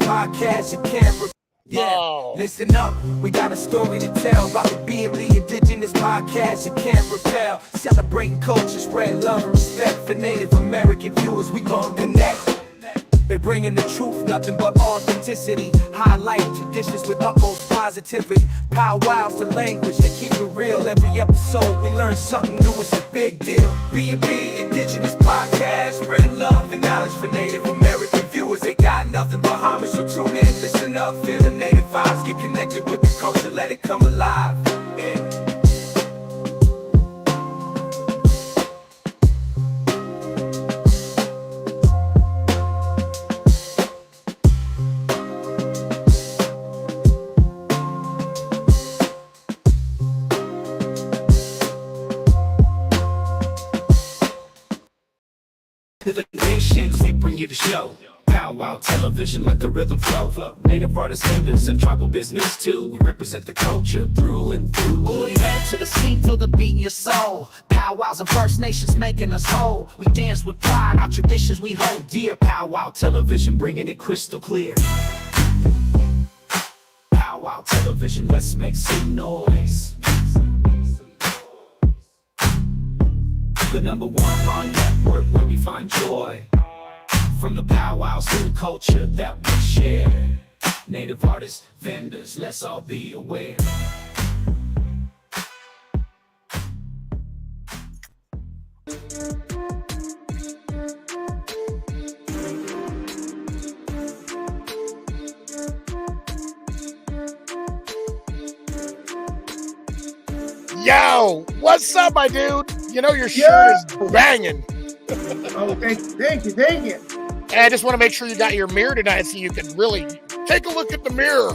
podcast you can't. Yeah, listen up, we got a story to tell about the BMD Indigenous podcast you can't repel. Celebrating culture, spread love and respect for Native American viewers, we gon' connect. They bringing the truth, nothing but authenticity. Highlight traditions with utmost positivity. Powwows for language that keep it real. Every episode we learn something new, it's a big deal. B&B Indigenous Podcast, spreading love and knowledge for Native American viewers. They got nothing but homage, so tune in, listen up, feel the native vibes, get connected with the culture, let it come alive. Yeah. To the nations, we bring you the show. Powwow television, let the rhythm flow. Native artists, vendors, and tribal business too. We represent the culture through and through. Pull your head to the scene, feel the beat in your soul. Powwows and First Nations making us whole. We dance with pride, our traditions we hold dear. Powwow television, bringing it crystal clear. Powwow television, let's make some noise. The #1 on network where we find joy. From the powwows to the culture that we share. Native artists, vendors, let's all be aware. Yo, what's up, my dude? You know your shirt is banging. Oh, thank you. And I just want to make sure you got your mirror tonight so you can really take a look at the mirror.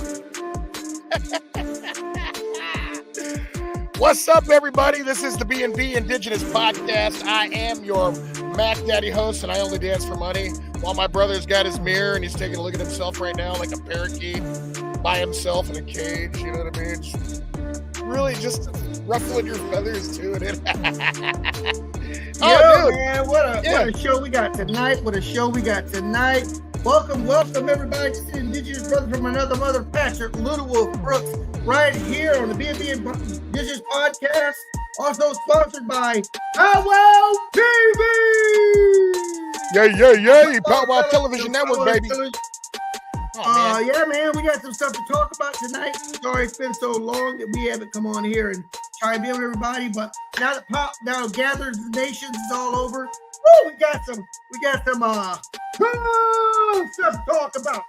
What's up, everybody? This is the B&B Indigenous Podcast. I am your Mac Daddy host, and I only dance for money. While my brother's got his mirror, and he's taking a look at himself right now like a parakeet by himself in a cage, you know what I mean? Really just ruffling your feathers to it. Oh, dude. Man, what a show we got tonight. Welcome everybody to the Indigenous Brother from Another Mother, Patrick Little Wolf Brooks, right here on the B&B Indigenous Podcast. Also sponsored by Powwow TV. Yay. Powwow Television Network, baby. Yeah, man, we got some stuff to talk about tonight. Sorry it's been so long that we haven't come on here and try to be with everybody, but now that Gathers the Nations is all over, we got some stuff to talk about.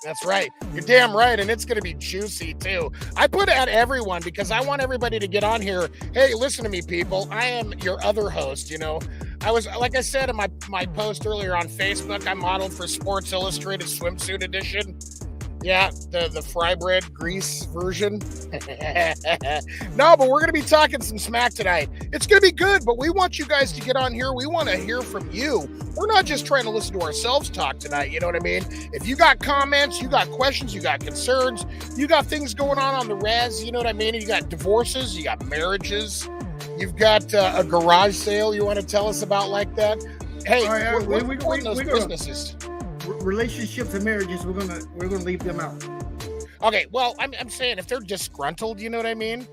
That's right. You're damn right, and it's going to be juicy, too. I put it at everyone because I want everybody to get on here. Hey, listen to me, people. I am your other host, you know. I was, like I said in my post earlier on Facebook, I modeled for Sports Illustrated Swimsuit Edition. Yeah, the fry bread grease version. No, but we're going to be talking some smack tonight. It's going to be good, but we want you guys to get on here. We want to hear from you. We're not just trying to listen to ourselves talk tonight, you know what I mean? If you got comments, you got questions, you got concerns, you got things going on the res, you know what I mean? You got divorces, you got marriages, you've got a garage sale you want to tell us about like that. Hey, we're those businesses. Relationships and marriages, we're gonna leave them out. Okay, well, I'm saying if they're disgruntled, you know what I mean?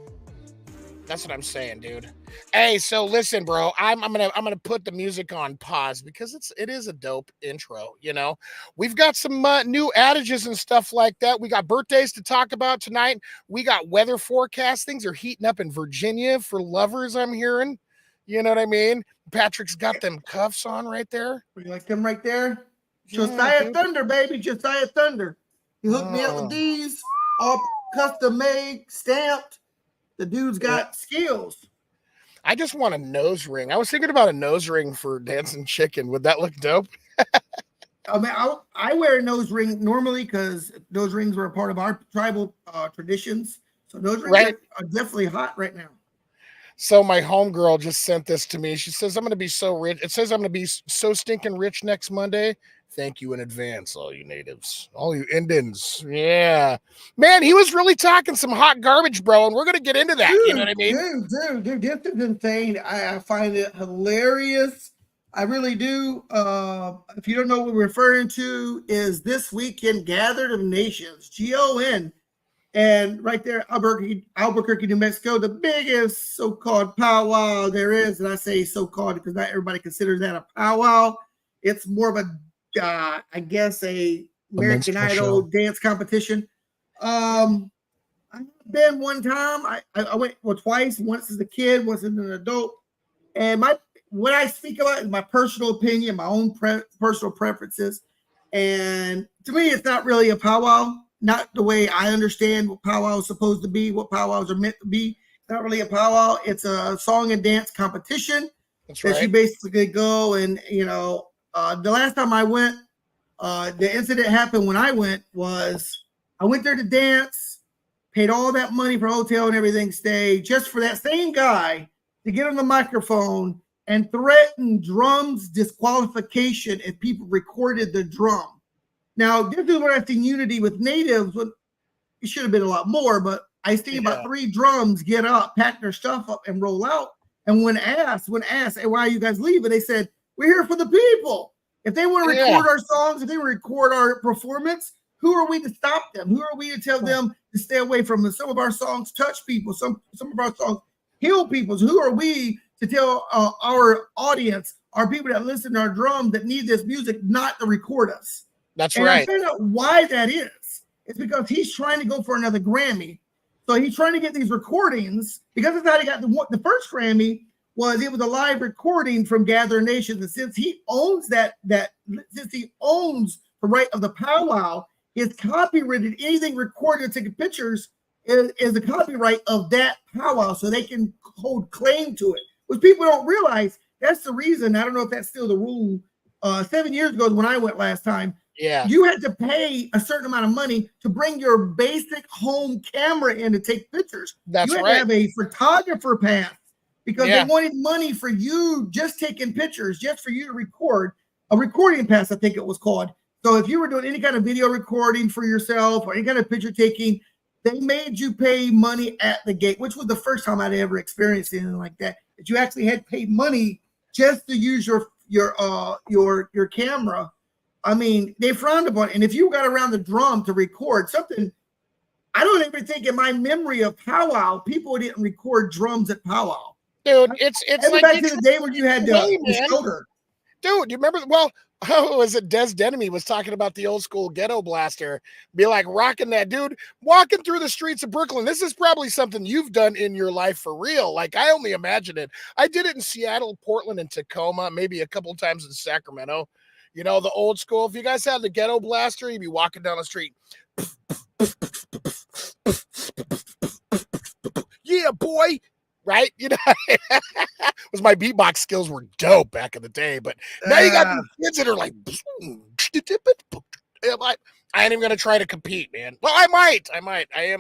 That's what I'm saying, dude. Hey, so listen, bro, I'm gonna put the music on pause because it is a dope intro, you know. We've got some new adages and stuff like that. We got birthdays to talk about tonight. We got weather forecasts. Things are heating up in Virginia for lovers, I'm hearing. You know what I mean? Patrick's got them cuffs on right there. You like them right there? Josiah Thunder, baby. Josiah Thunder. He hooked me up with these, all custom made, stamped. The dude's got skills. I just want a nose ring. I was thinking about a nose ring for Dancing Chicken. Would that look dope? I mean, I wear a nose ring normally because nose rings were a part of our tribal traditions. So nose rings are definitely hot right now. So my homegirl just sent this to me. She says, I'm going to be so rich. It says I'm going to be so stinking rich next Monday. Thank you in advance, all you natives, all you Indians. Yeah. Man, he was really talking some hot garbage, bro, and we're going to get into that. Dude, you know what I mean? Dude, this is insane. I find it hilarious I really do. If you don't know what we're referring to, is This Weekend Gathered of Nations, GON. And right there, Albuquerque, New Mexico, the biggest so-called powwow there is. And I say so-called because not everybody considers that a powwow. It's more of a, I guess, a American Idol dance competition. I've been one time. I went twice. Once as a kid, once as an adult. And what I speak about is my personal opinion, my own personal preferences. And to me, it's not really a powwow. Not the way I understand what powwow is supposed to be, what powwows are meant to be. It's not really a powwow. It's a song and dance competition. That's right. That you basically go and, the last time I went, the incident happened when I went was I went there to dance, paid all that money for hotel and everything, stay just for that same guy to get on the microphone and threaten drums disqualification if people recorded the drum. Now, this is where I've seen unity with natives. It should have been a lot more, but I seen about 3 drums get up, pack their stuff up, and roll out. And when asked, hey, why are you guys leaving? They said, we're here for the people. If they want to record our songs, if they record our performance, who are we to stop them? Who are we to tell them to stay away from them? Some of our songs touch people. Some of our songs heal people. Who are we to tell our audience, our people that listen to our drums that need this music, not to record us? That's right. I found out why that is. It's because he's trying to go for another Grammy. So he's trying to get these recordings because that's how he got the first Grammy. It was a live recording from Gather Nations, and since he owns since he owns the right of the powwow, his copyrighted anything recorded and taking pictures is the copyright of that powwow, so they can hold claim to it. Which people don't realize. That's the reason. I don't know if that's still the rule. 7 years ago, when I went last time, you had to pay a certain amount of money to bring your basic home camera in to take pictures. That's you had right. to have a photographer pass because they wanted money for you just taking pictures, just for you to record. A recording pass, I think it was called. So if you were doing any kind of video recording for yourself or any kind of picture taking, they made you pay money at the gate, which was the first time I'd ever experienced anything like that. That you actually had to pay money just to use your camera. I mean, they frowned upon it. And if you got around the drum to record something, I don't even think in my memory of powwow, people didn't record drums at powwow. Dude, it's like back to the day when you had the shoulder. Dude, you remember? Well, was it Des Denemy was talking about the old school ghetto blaster? Be like rocking that, dude. Walking through the streets of Brooklyn. This is probably something you've done in your life for real. Like I only imagine it. I did it in Seattle, Portland, and Tacoma, maybe a couple of times in Sacramento. You know, the old school. If you guys had the ghetto blaster, you'd be walking down the street. Yeah, boy. Right? You know, was my beatbox skills were dope back in the day, but now you got these kids that are like, I ain't even gonna try to compete, man. Well, I might. I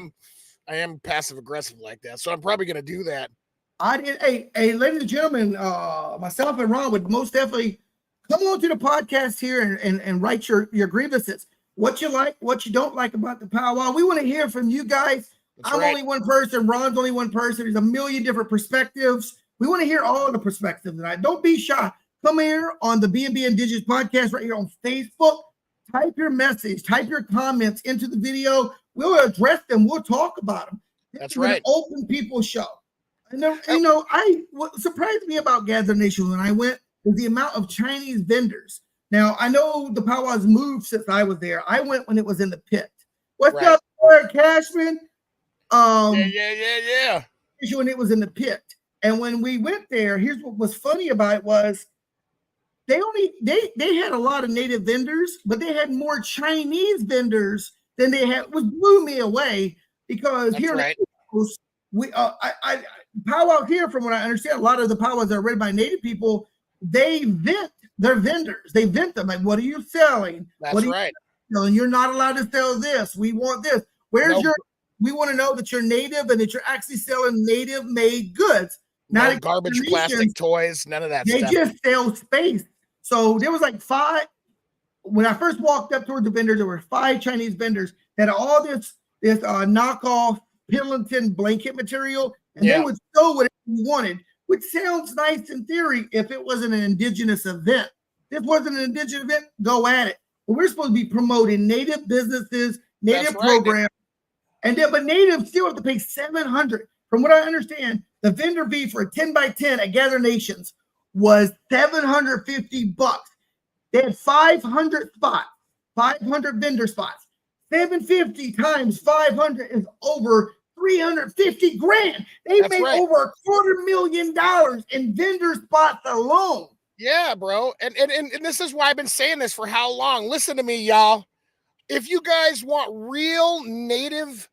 am passive aggressive like that, so I'm probably gonna do that. I did. Hey, ladies and gentlemen, myself and Ron would most definitely come on to the podcast here and write your grievances. What you like, what you don't like about the powwow. We want to hear from you guys. I'm only one person. Ron's only one person. There's a million different perspectives. We want to hear all the perspectives tonight. Don't be shy. Come here on the B&B Indigenous podcast right here on Facebook. Type your message. Type your comments into the video. We'll address them. We'll talk about them. That's right. An open people show. And what surprised me about Gather Nation when I went was the amount of Chinese vendors. Now, I know the powwow's moved since I was there. I went when it was in the pit. What's up, Eric Cashman? Yeah. When it was in the pit. And when we went there, here's what was funny about it was they had a lot of native vendors, but they had more Chinese vendors than they had, which blew me away because here in the Coast, I powwow here, from what I understand, a lot of the powwows that are read by native people, they vent their vendors. They vent them like, what are you selling? That's right. You're not allowed to sell this. We want this. We want to know that you're native and that you're actually selling native-made goods. Not no garbage, plastic toys, none of that stuff. They just sell space. So there was like 5. When I first walked up towards the vendors, there were 5 Chinese vendors that had all this knockoff Pendleton blanket material, and they would sew whatever you wanted. which sounds nice in theory if it wasn't an indigenous event. This wasn't an indigenous event, go at it. But we're supposed to be promoting native businesses, native programs, and then but natives still have to pay $700. From what I understand, the vendor fee for a 10 by 10 at Gather Nations was $750. They had 500 spots, 500 vendor spots. 750 times 500 is over 350 grand. They made over $250,000 in vendor spots alone. Yeah, bro. And this is why I've been saying this for how long. Listen to me, y'all. If you guys want real native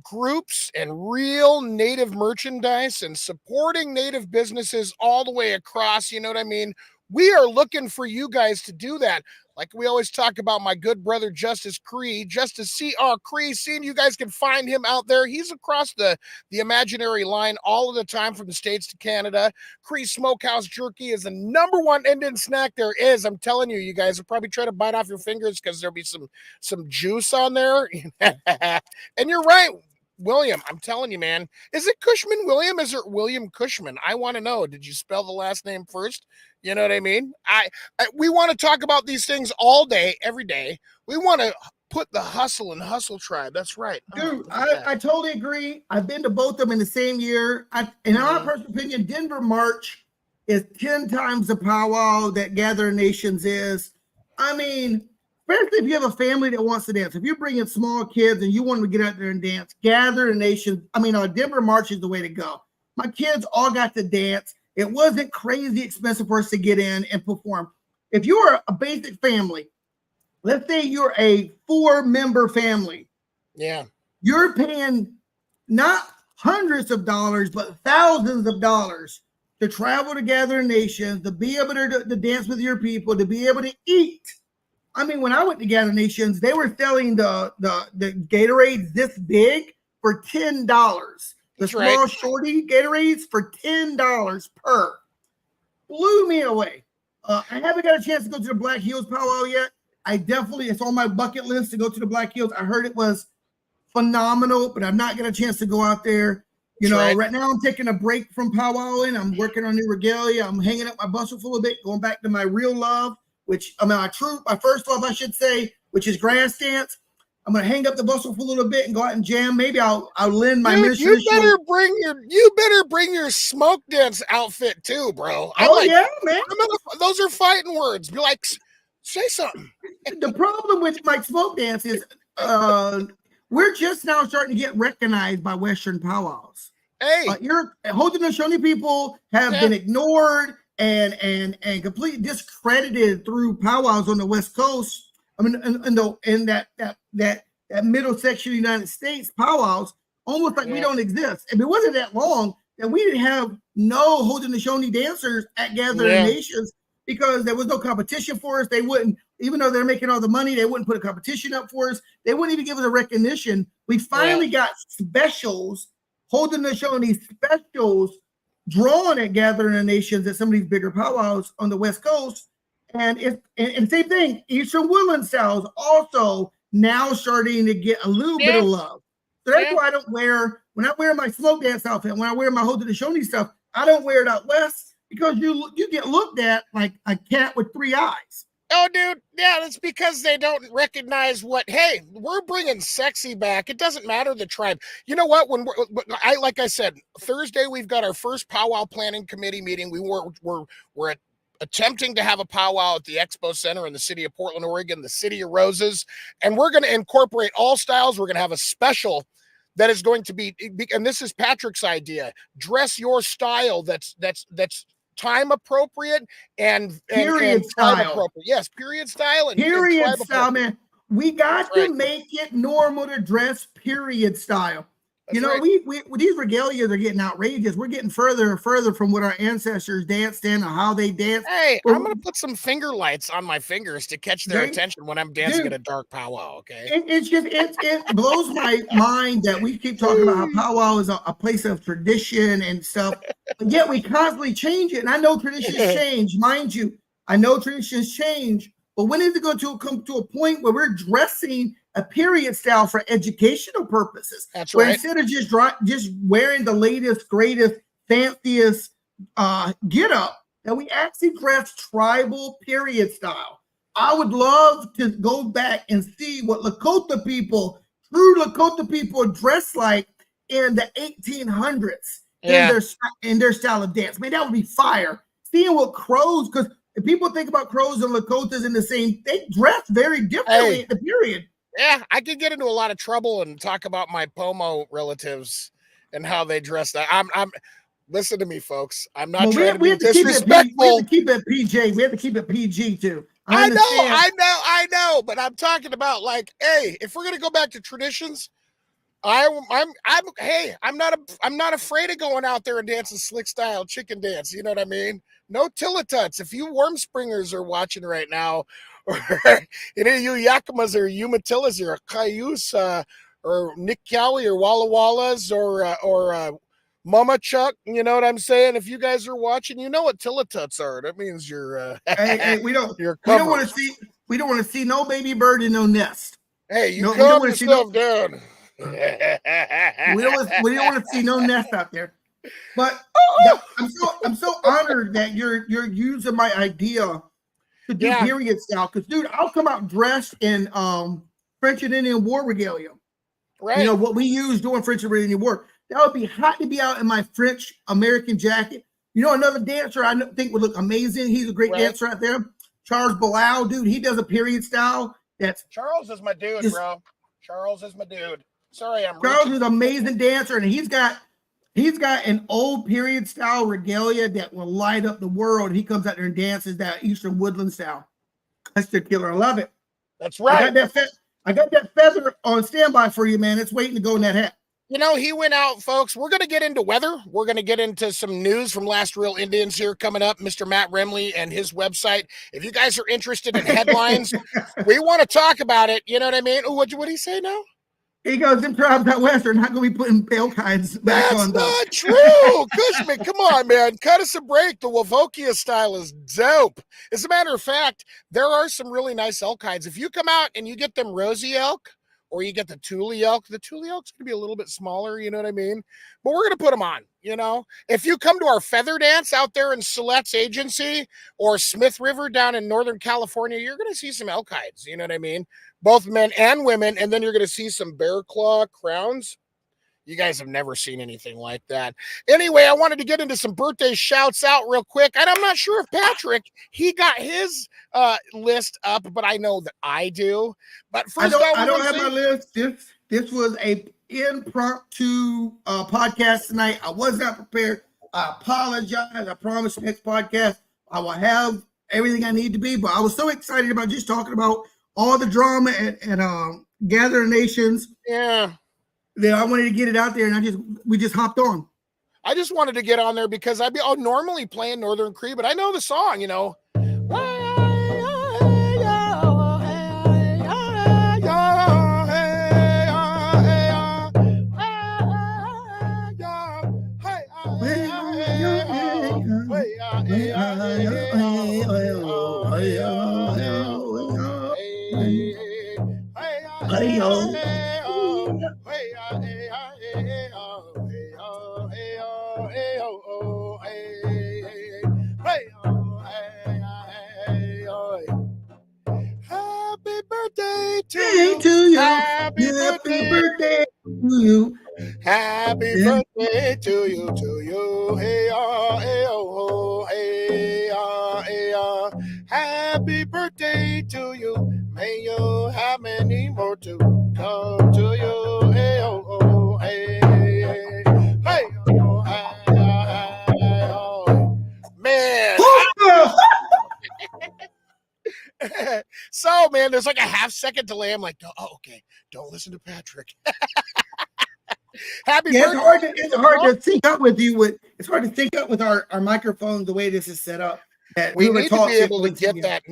groups and real native merchandise and supporting native businesses all the way across, you know what I mean? We are looking for you guys to do that. Like we always talk about my good brother, Justice Cree, Justice C.R. Cree, seeing you guys can find him out there. He's across the imaginary line all of the time from the States to Canada. Cree Smokehouse Jerky is the #1 Indian snack there is. I'm telling you, you guys will probably try to bite off your fingers because there'll be some juice on there. And you're right, William, I'm telling you, man. Is it Cushman William? Is it William Cushman? I want to know. Did you spell the last name first? You know what I mean? We want to talk about these things all day, every day. We want to put the hustle and hustle tribe. That's right. Dude, I totally agree. I've been to both of them in the same year. In my personal opinion, Denver March is 10 times the powwow that Gather Nations is. I mean, especially if you have a family that wants to dance. If you're bringing small kids and you want them to get out there and dance, Gather Nations. Denver March is the way to go. My kids all got to dance. It wasn't crazy expensive for us to get in and perform. If you are a basic family, let's say you're a 4-member family. Yeah. You're paying not hundreds of dollars, but thousands of dollars to travel to Gather Nations, to be able to dance with your people, to be able to eat. I mean, when I went to Gather Nations, they were selling the Gatorades this big for $10. The small shorty Gatorades for $10 per. Blew me away. I haven't got a chance to go to the Black Hills powwow yet. It's on my bucket list to go to the Black Hills. I heard it was phenomenal, but I've not got a chance to go out there. Right now I'm taking a break from powwowing. I'm working on new regalia. I'm hanging up my bustle full a bit, going back to my real love, my first love, I should say, which is grass dance. I'm gonna hang up the bustle for a little bit and go out and jam. Maybe I'll lend my ministry. You better bring your smoke dance outfit too, bro. Yeah, man. Those are fighting words. Be like, say something. The problem with my smoke dance is we're just now starting to get recognized by Western powwows. Hey, your Haudenosaunee people have been ignored and completely discredited through powwows on the West Coast. I mean, in that middle section of the United States, powwows, almost like we don't exist. If it wasn't that long, then we didn't have no Haudenosaunee dancers at Gather Nations because there was no competition for us. They wouldn't, even though they're making all the money, they wouldn't put a competition up for us. They wouldn't even give us a recognition. We finally got specials, Haudenosaunee specials, drawn at Gathering Nations at some of these bigger powwows on the West Coast. And same thing, Eastern Woodland styles also now starting to get a little bit of love. So that's why I don't when I wear my smoke dance outfit, when I wear my Haudenosaunee stuff, I don't wear it out west because you get looked at like a cat with 3 eyes. Oh, dude, yeah, that's because they don't recognize hey, we're bringing sexy back. It doesn't matter the tribe. You know what? Like I said, Thursday we've got our first powwow planning committee meeting. We're attempting to have a powwow at the Expo Center in the city of Portland, Oregon, the City of Roses, and we're going to incorporate all styles. We're going to have a special that is going to be, and this is Patrick's idea. Dress your style that's time appropriate and period style. Appropriate. Yes, period style and period style, man. We got to make it normal to dress period style. That's we these regalias are getting outrageous. We're getting further and further from what our ancestors danced in and how they danced. Hey, I'm gonna put some finger lights on my fingers to catch their attention when I'm dancing at a dark powwow. Okay, it blows my mind that we keep talking about how powwow is a place of tradition and stuff, but yet we constantly change it. And I know traditions change, mind you. I know traditions change, but when is it going to come to a point where we're dressing a period style for educational purposes? That's where right. Instead of just wearing the latest, greatest, fanciest get up that we actually dress tribal period style. I would love to go back and see what Lakota people, true Lakota people, dress like in the 1800s in their style of dance. Man, that would be fire. Seeing what Crows, because if people think about Crows and Lakotas in the same, they dress very differently at the period. Yeah, I could get into a lot of trouble and talk about my Pomo relatives and how they dress. I'm listen to me, folks. I'm not trying to be disrespectful. We have to keep it PG. We have to keep it PG too. I know, but I'm talking about like, hey, if we're gonna go back to traditions, I'm not afraid of going out there and dancing slick style chicken dance. You know what I mean? No tillituts. If you worm springers are watching right now, or any of you Yakimas or Umatillas or Cayuse or Nick Cowie or Walla Wallas or Mama Chuck, you know what I'm saying? If you guys are watching, you know what tillituts are. That means you're hey, we don't want to see no baby bird in no nest. Hey, you calm yourself down. We don't want to see no nest out there. But I'm so honored that you're using my idea to do period style. Because dude, I'll come out dressed in French and Indian War regalia. Right. You know what we use during French and Indian War. That would be hot to be out in my French American jacket. You know, another dancer I think would look amazing. He's a great dancer out there. Charles Bilal, dude. He does a period style. Charles is my dude, bro. Charles is my dude. Sorry, Charles is an amazing dancer, and he's got an old period style regalia that will light up the world. He comes out there and dances that Eastern Woodland style. That's the killer. I love it. That's right. I got that feather on standby for you, man. It's waiting to go in that hat. You know, he went out, folks. We're going to get into weather. We're going to get into some news from Last Real Indians here coming up. Mr. Matt Remley and his website. If you guys are interested in headlines, we want to talk about it. You know what I mean? What did he say now? He goes, them tribes out west are not going to be putting elk hides back on. That's not true. Cushman, come on, man. Cut us a break. The Wavokia style is dope. As a matter of fact, there are some really nice elk hides. If you come out and you get them rosy elk, or you get the Thule elk. The Thule elk's going to be a little bit smaller, you know what I mean? But we're going to put them on, you know? If you come to our feather dance out there in Silet's agency or Smith River down in Northern California, you're going to see some elk hides, you know what I mean? Both men and women, and then you're going to see some bear claw crowns. You guys have never seen anything like that. Anyway, I wanted to get into some birthday shouts out real quick. And I'm not sure if Patrick, he got his list up, but I know that I do. But first, I don't have my list. This was a impromptu podcast tonight. I was not prepared. I apologize. I promise next podcast I will have everything I need to be. But I was so excited about just talking about all the drama and Gather Nations. Yeah. That I wanted to get it out there, and we just hopped on. I just wanted to get on there because I'll normally playing Northern Cree, but I know the song, you know. Happy birthday to you. Happy birthday to you. Happy birthday to you. Hey, hey, happy birthday to you. May you have many more to come to you. Hey, man. So, man, there's like a half-second delay. I'm like, oh, okay, don't listen to Patrick. Happy birthday. It's hard to sync up with you. It's hard to sync up with our microphone the way this is set up. We need to be able to get that.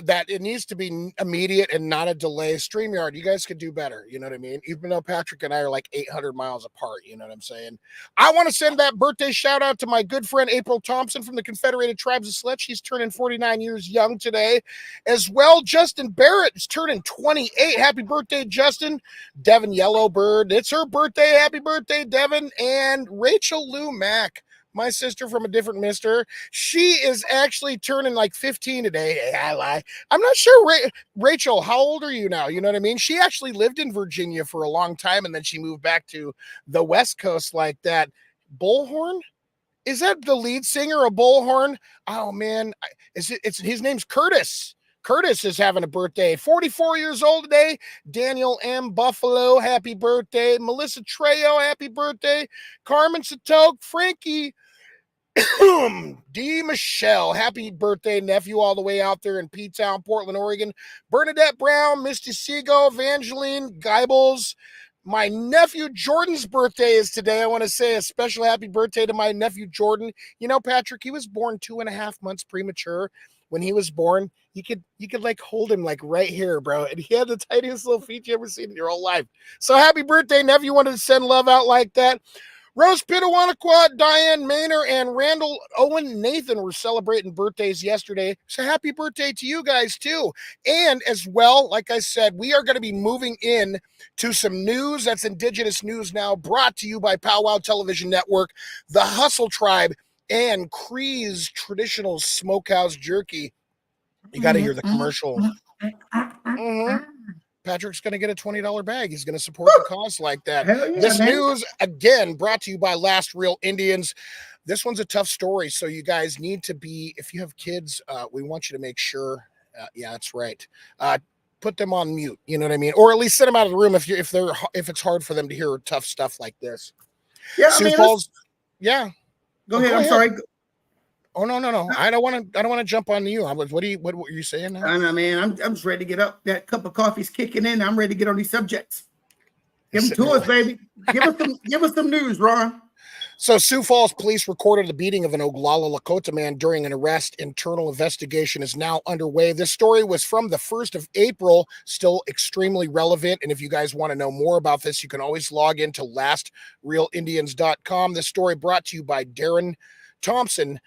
That it needs to be immediate and not a delay. StreamYard, you guys could do better. You know what I mean? Even though Patrick and I are like 800 miles apart, you know what I'm saying? I want to send that birthday shout out to my good friend April Thompson from the Confederated Tribes of Slet. She's turning 49 years young today. As well, Justin Barrett is turning 28. Happy birthday, Justin. Devin Yellowbird, it's her birthday. Happy birthday, Devin. And Rachel Lou Mack, my sister from a different mister. She is actually turning like 15 today. Hey, I lie. I'm not sure. Rachel, how old are you now? You know what I mean? She actually lived in Virginia for a long time, and then she moved back to the West Coast like that. Bullhorn? Is that the lead singer of Bullhorn? Oh man, it's his name's Curtis. Curtis is having a birthday, 44 years old today. Daniel M. Buffalo, happy birthday. Melissa Trejo, happy birthday. Carmen Satoke, Frankie D. Michelle, happy birthday, nephew, all the way out there in P-Town, Portland, Oregon. Bernadette Brown, Misty Seago, Evangeline Geibels. My nephew Jordan's birthday is today. I want to say a special happy birthday to my nephew Jordan. You know, Patrick, he was born 2.5 months premature. When he was born, you could like hold him like right here, bro. And he had the tiniest little feet you ever seen in your whole life. So happy birthday, nephew. Wanted to send love out like that. Rose Pitawanaquat, Diane Maynor, and Randall Owen Nathan were celebrating birthdays yesterday. So happy birthday to you guys, too. And as well, like I said, we are going to be moving in to some news that's Indigenous news now, brought to you by Powwow Television Network, the Hustle Tribe, and Cree's Traditional Smokehouse Jerky. You got to hear the commercial. Mm-hmm. Patrick's going to get a $20 bag. He's going to support the cause like that. Hell yeah, this man. news, again, brought to you by Last Real Indians. This one's a tough story, so you guys need to be, if you have kids, we want you to make sure, yeah, that's right, put them on mute, you know what I mean? Or at least send them out of the room if it's hard for them to hear tough stuff like this. Yeah, Sioux Falls, yeah. Go ahead. I'm sorry. Oh no! I don't want to jump on you. What were you saying now? I know, man. I'm just ready to get up. That cup of coffee's kicking in. I'm ready to get on these subjects. Give them to us, baby. Give us some news, Ron. So Sioux Falls police recorded the beating of an Oglala Lakota man during an arrest. Internal investigation is now underway. This story was from the 1st of April, still extremely relevant. And if you guys want to know more about this, you can always log into lastrealindians.com. This story brought to you by Darren Thompson.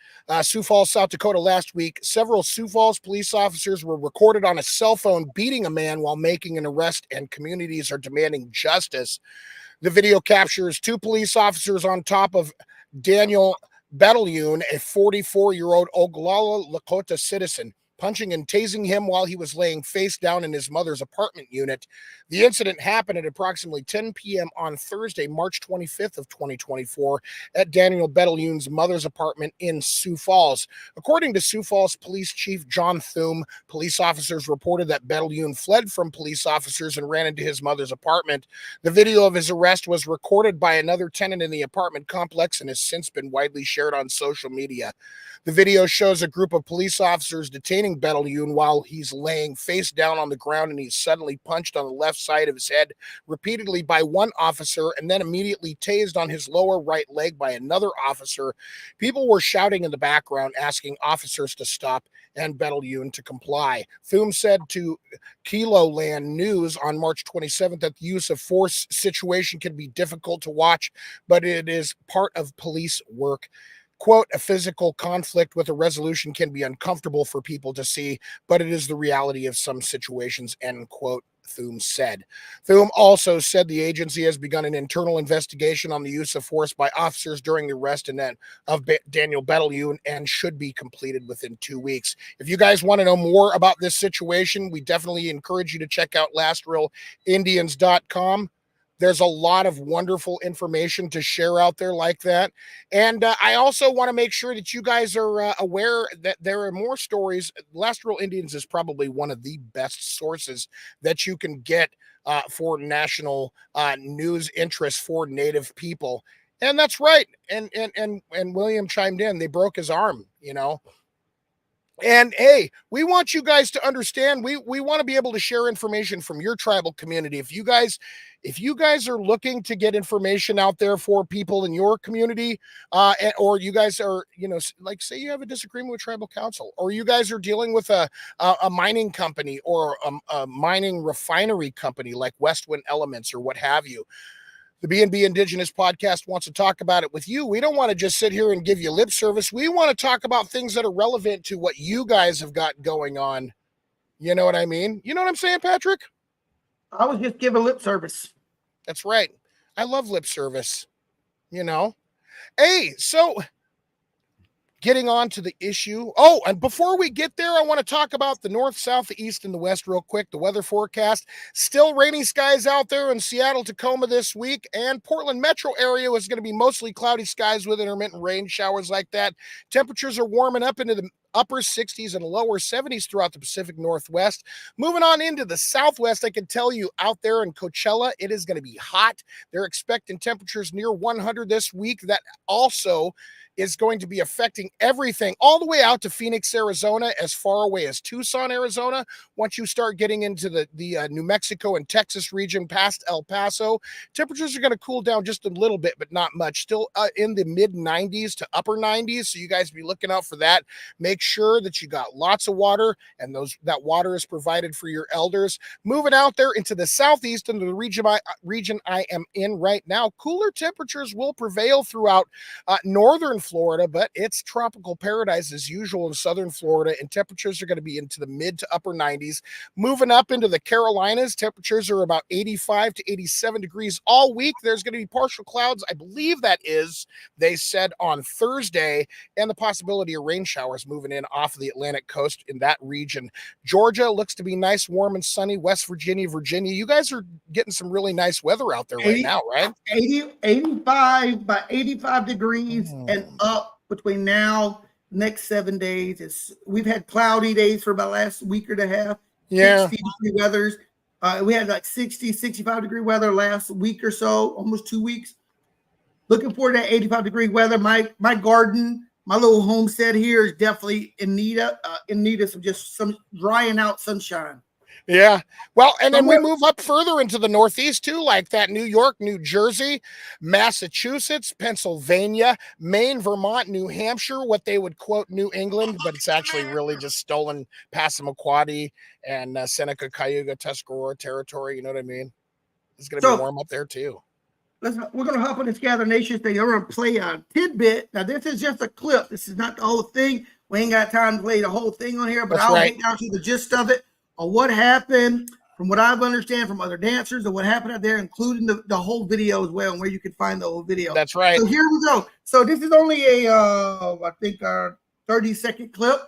Sioux Falls, South Dakota last week. Several Sioux Falls police officers were recorded on a cell phone beating a man while making an arrest, and communities are demanding justice. The video captures 2 police officers on top of Daniel Battalion, a 44-year-old Oglala Lakota citizen, punching and tasing him while he was laying face down in his mother's apartment unit. The incident happened at approximately 10 p.m. on Thursday, March 25th of 2024 at Daniel Bettelyoun's mother's apartment in Sioux Falls. According to Sioux Falls Police Chief John Thum, police officers reported that Bettelyoun fled from police officers and ran into his mother's apartment. The video of his arrest was recorded by another tenant in the apartment complex and has since been widely shared on social media. The video shows a group of police officers detaining Bettelyoun while he's laying face down on the ground, and he's suddenly punched on the left side of his head repeatedly by one officer and then immediately tased on his lower right leg by another officer. People were shouting in the background, asking officers to stop and Bettelyoun to comply. Thum said to Kilo Land News on March 27th that the use of force situation can be difficult to watch, but it is part of police work. Quote, a physical conflict with a resolution can be uncomfortable for people to see, but it is the reality of some situations, end quote, Thum said. Thum also said the agency has begun an internal investigation on the use of force by officers during the arrest and then of Daniel Bettelyoun, and should be completed within 2 weeks. If you guys want to know more about this situation, we definitely encourage you to check out lastrealindians.com. There's a lot of wonderful information to share out there like that. And I also want to make sure that you guys are aware that there are more stories. Last Real Indians is probably one of the best sources that you can get for national news interest for Native people. And that's right. And William chimed in. They broke his arm, you know. And hey, we want you guys to understand, we want to be able to share information from your tribal community. If you guys are looking to get information out there for people in your community, or you guys are, you know, like say you have a disagreement with tribal council, or you guys are dealing with a mining company or a mining refinery company like Westwind Elements or what have you, the B&B Indigenous podcast wants to talk about it with you. We don't want to just sit here and give you lip service. We want to talk about things that are relevant to what you guys have got going on. You know what I mean? You know what I'm saying, Patrick? I was just giving lip service. That's right. I love lip service. You know? Hey, so getting on to the issue. Oh, and before we get there, I want to talk about the north, south, the east, and the west real quick. The weather forecast. Still rainy skies out there in Seattle, Tacoma this week, and Portland metro area is going to be mostly cloudy skies with intermittent rain showers like that. Temperatures are warming up into the upper 60s and lower 70s throughout the Pacific Northwest. Moving on into the Southwest, I can tell you out there in Coachella, it is going to be hot. They're expecting temperatures near 100 this week. That also is going to be affecting everything all the way out to Phoenix, Arizona, as far away as Tucson, Arizona. Once you start getting into the New Mexico and Texas region past El Paso, temperatures are going to cool down just a little bit, but not much. Still in the mid 90s to upper 90s. So you guys be looking out for that. Make sure that you got lots of water, and that water is provided for your elders. Moving out there into the southeast into the region I am in right now, cooler temperatures will prevail throughout northern Florida, but it's tropical paradise as usual in southern Florida, and temperatures are going to be into the mid to upper 90s. Moving up into the Carolinas, temperatures are about 85 to 87 degrees all week. There's going to be partial clouds, I believe they said on Thursday, and the possibility of rain showers moving in off of the Atlantic coast in that region. Georgia looks to be nice, warm, and sunny. West Virginia, you guys are getting some really nice weather out there right now, right? 85 by 85 degrees and up between now next 7 days. We've had cloudy days for about the last week and a half. Yeah. 60-degree weathers. We had like 60, 65 degree weather last week or so, almost 2 weeks. Looking forward to that 85-degree weather. My garden, my little homestead here is definitely in need of some drying out sunshine. Yeah. Well, and then we move up further into the Northeast too, like that New York, New Jersey, Massachusetts, Pennsylvania, Maine, Vermont, New Hampshire, what they would quote New England, but it's actually really just stolen Passamaquoddy and Seneca, Cayuga, Tuscarora territory. You know what I mean? It's going to be warm up there too. We're going to hop on this Gather Nation thing. I'm going to play a tidbit. Now, this is just a clip. This is not the whole thing. We ain't got time to play the whole thing on here, but I'll get down to the gist of it. What happened, from what I've understand from other dancers, and what happened out there, including the whole video as well, and where you can find the whole video. That's right. So here we go. So this is only I think a 30-second clip.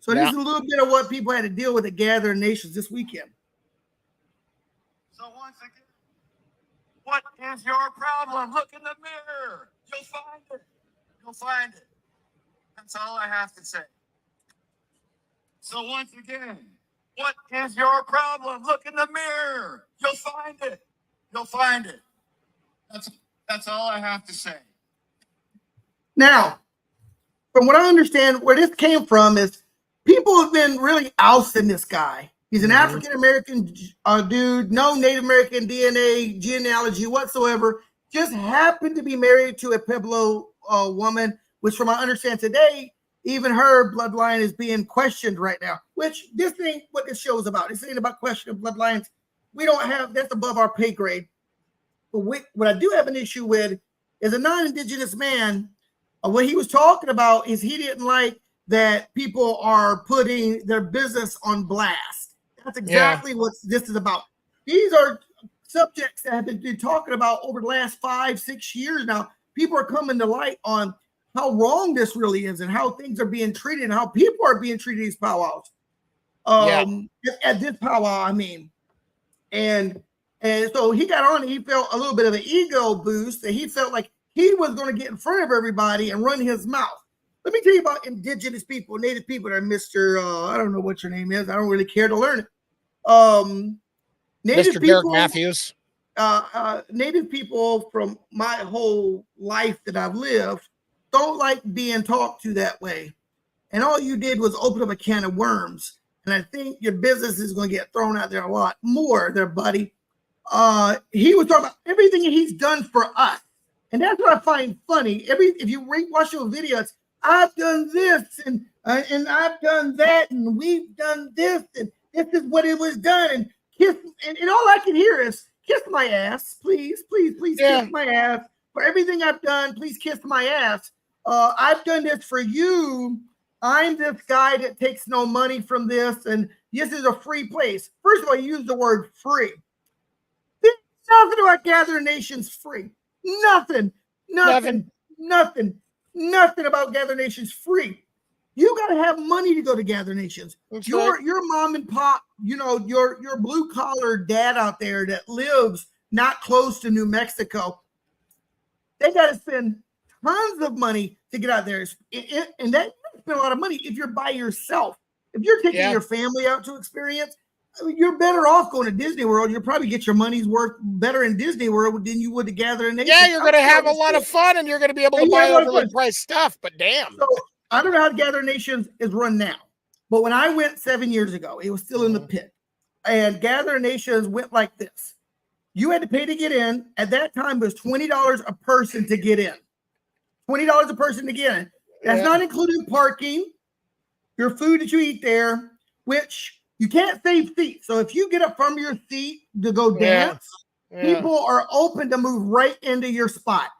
So this is a little bit of what people had to deal with at Gathering Nations this weekend. So once again, what is your problem? Look in the mirror. You'll find it. You'll find it. That's all I have to say. So once again, what is your problem? Look in the mirror. You'll find it. You'll find it. That's all I have to say. Now, from what I understand, where this came from is people have been really ousting this guy. He's an African-American dude, no Native American DNA, genealogy whatsoever, just happened to be married to a Pueblo woman, which from what I understand today, even her bloodline is being questioned right now, which this ain't what this show is about. This ain't about questioning bloodlines. We don't have, that's above our pay grade. But what I do have an issue with is a non-Indigenous man. What he was talking about is he didn't like that people are putting their business on blast. That's exactly what this is about. These are subjects that have been talking about over the last 5-6 years now. People are coming to light on how wrong this really is and how things are being treated and how people are being treated these powwows. At this powwow, I mean. And so he got on and he felt a little bit of an ego boost, and he felt like he was going to get in front of everybody and run his mouth. Let me tell you about Indigenous people, Native people that are Mr. I don't know what your name is. I don't really care to learn it. Native Mr. people, Derek Matthews. Native people from my whole life that I've lived don't like being talked to that way. And all you did was open up a can of worms. And I think your business is going to get thrown out there a lot more there, buddy. He was talking about everything he's done for us. And that's what I find funny. If you watch your videos, I've done this and I've done that and we've done this and this is what it was done. And kiss and all I can hear is kiss my ass. Please kiss my ass. For everything I've done, please kiss my ass. I've done this for you. I'm this guy that takes no money from this, and this is a free place. First of all, you use the word free. There's nothing about Gather Nations free. Nothing. Nothing about Gather Nations free. You got to have money to go to Gather Nations. That's Your right. mom and pop, your blue collar dad out there that lives not close to New Mexico, they got to spend tons of money to get out there, and that spend a lot of money if you're by yourself. If you're taking your family out to experience, you're better off going to Disney World. You'll probably get your money's worth better in Disney World than you would to Gather Nations. Yeah, you're going to have a lot of fun, and you're going to be able to buy overly priced stuff. But damn. So I don't know how Gather Nations is run now, but when I went 7 years ago, it was still in the pit. And Gather Nations went like this. You had to pay to get in. At that time, it was $20 a person to get in. $20 a person to get in. That's not including parking, your food that you eat there, which you can't save seats. So if you get up from your seat to go dance, people are open to move right into your spot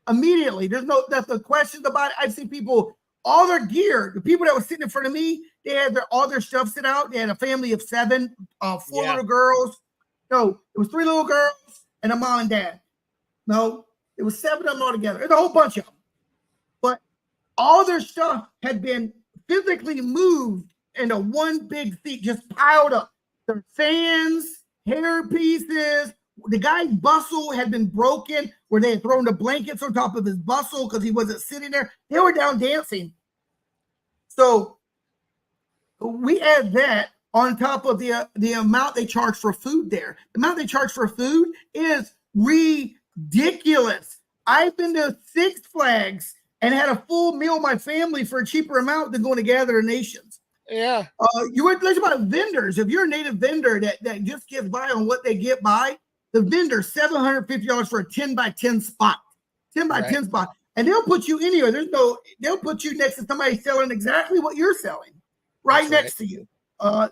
immediately. That's the questions about it. I've seen people, all their gear, the people that were sitting in front of me, they had all their stuff set out. They had a family of 7, 4 little girls. No, it was 3 little girls and a mom and dad. No, it was 7 of them all together. There's a whole bunch of them. But all their stuff had been physically moved into one big seat, just piled up. Their fans, hair pieces. The guy's bustle had been broken where they had thrown the blankets on top of his bustle because he wasn't sitting there. They were down dancing. So we add that on top of the amount they charge for food there. The amount they charge for food is ridiculous. I've been to Six Flags and had a full meal with my family for a cheaper amount than going to Gather Nations. Yeah. You were talking about vendors. If you're a native vendor that just gets by on what they get by, the vendor, $750 for a 10 by 10 spot. 10 by 10 spot. And they'll put you anywhere. They'll put you next to somebody selling exactly what you're selling. Right next to you.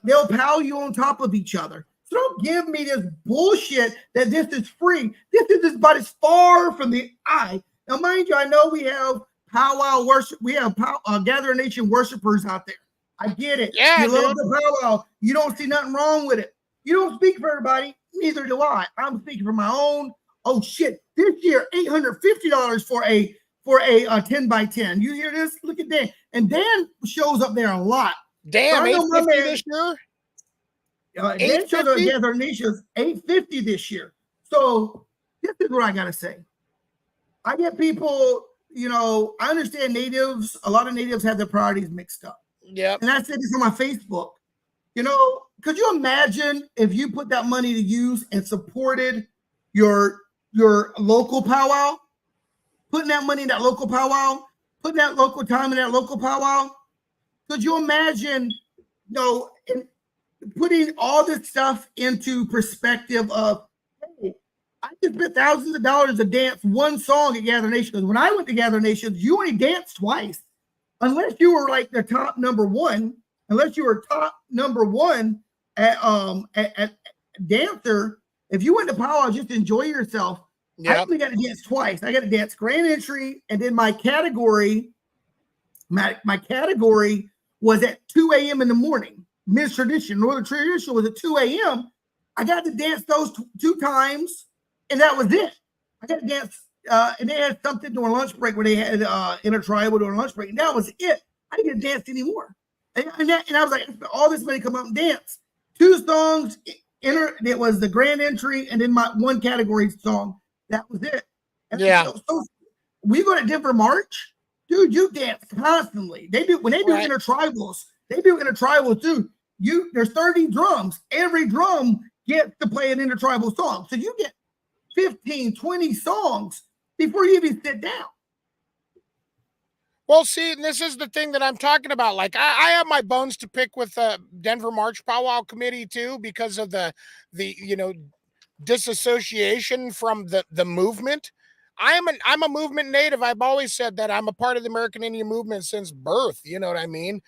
They'll pile you on top of each other. So don't give me this bullshit that this is free. This is about as far from the eye. Now, mind you, I know we have powwow worship. We have Gather Nation worshipers out there. I get it. Yeah, you love the powwow. You don't see nothing wrong with it. You don't speak for everybody. Neither do I. I'm speaking for my own. Oh shit! This year, $850 for a 10 by 10. You hear this? Look at Dan. And Dan shows up there a lot. Damn, $850 this year. Dan shows up at Gather Nations $850 this year. So this is what I gotta say. I get people. I understand natives. A lot of natives have their priorities mixed up. Yeah. And I said this on my Facebook. Could you imagine if you put that money to use and supported your local powwow, putting that money in that local powwow, putting that local time in that local powwow? Could you imagine, putting all this stuff into perspective of, hey, I just spent thousands of dollars to dance one song at Gather Nations. When I went to Gather Nations, you only danced twice. Unless you were like the top number one, at dancer, if you went to powwow, just enjoy yourself. I only got to dance twice. I got to dance grand entry, and then my category was at 2 a.m. in the morning. Miss Tradition, Northern Tradition was at 2 a.m. I got to dance those 2 times, and that was it. I got to dance, and they had something during lunch break where they had intertribal during lunch break, and that was it. I didn't get to dance anymore. And I was like, all this money come out and dance. 2 songs, it was the grand entry, and then my one category song. That was it. And so we go to Denver March, dude. You dance constantly. They do when they do intertribals. They do intertribals too. There's 30 drums. Every drum gets to play an intertribal song. So you get 15, 20 songs before you even sit down. Well, see, this is the thing that I'm talking about. Like, I have my bones to pick with the Denver March Powwow Committee too, because of the disassociation from the movement. I'm a movement native. I've always said that I'm a part of the American Indian movement since birth. You know what I mean?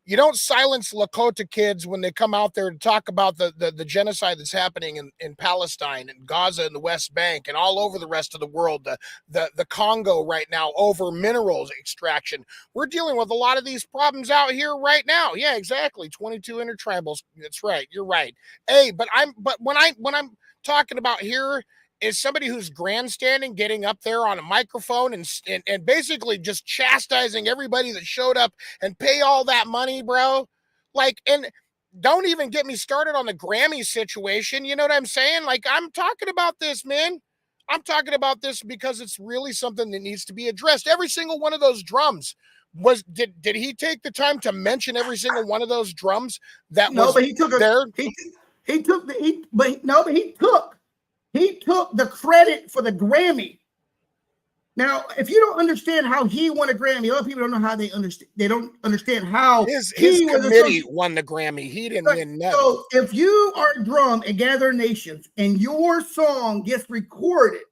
You don't silence Lakota kids when they come out there to talk about the genocide that's happening in Palestine and Gaza and the West Bank and all over the rest of the world, the Congo right now over minerals extraction. We're dealing with a lot of these problems out here right now. Yeah, exactly. 22 intertribals. That's right. You're right. Hey, but when I'm talking about here is somebody who's grandstanding, getting up there on a microphone and basically just chastising everybody that showed up and pay all that money, bro. Like, and don't even get me started on the Grammy situation. You know what I'm saying? Like, I'm talking about this, man. I'm talking about this because it's really something that needs to be addressed. Every single one of those drums did he take the time to mention every single one of those drums that No, was but he took there? he took the credit for the Grammy. Now, if you don't understand how he won a Grammy, other people don't know how they understand. They don't understand how his he was committee won the Grammy. He didn't win nothing. So if you are a drum at Gather Nations and your song gets recorded,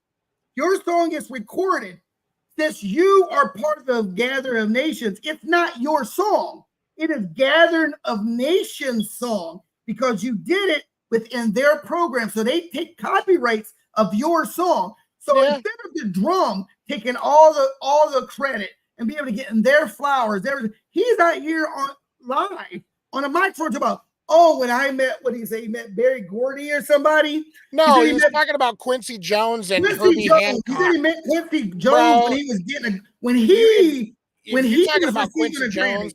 since you are part of the Gathering of Nations, it's not your song. It is Gathering of Nations song because you did it within their program. So they take copyrights of your song. So instead of the drum taking all the credit and be able to get in their flowers, he's out here on live on a microphone about, when I met, what did he say? He met Barry Gordy or somebody? No, he was talking about Quincy Jones and Herbie Hancock. He said he met Quincy Jones when he was getting when he was about Quincy Jones.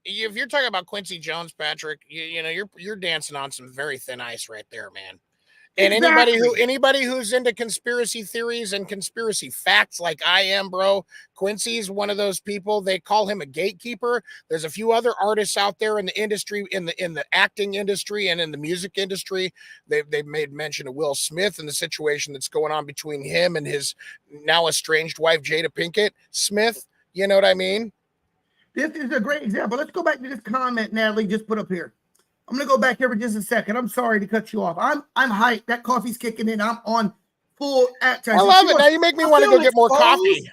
If you're talking about Quincy Jones, Patrick, you know you're dancing on some very thin ice right there, man. And anybody who's into conspiracy theories and conspiracy facts like I am, bro, Quincy's one of those people. They call him a gatekeeper. There's a few other artists out there in the industry, in the acting industry and in the music industry. They've made mention of Will Smith and the situation that's going on between him and his now estranged wife, Jada Pinkett Smith. You know what I mean? This is a great example. Let's go back to this comment Natalie just put up here. I'm going to go back here for just a second. I'm sorry to cut you off. I'm hyped. That coffee's kicking in. I'm on full advertising. I love it. Now you make me want to go get more coffee.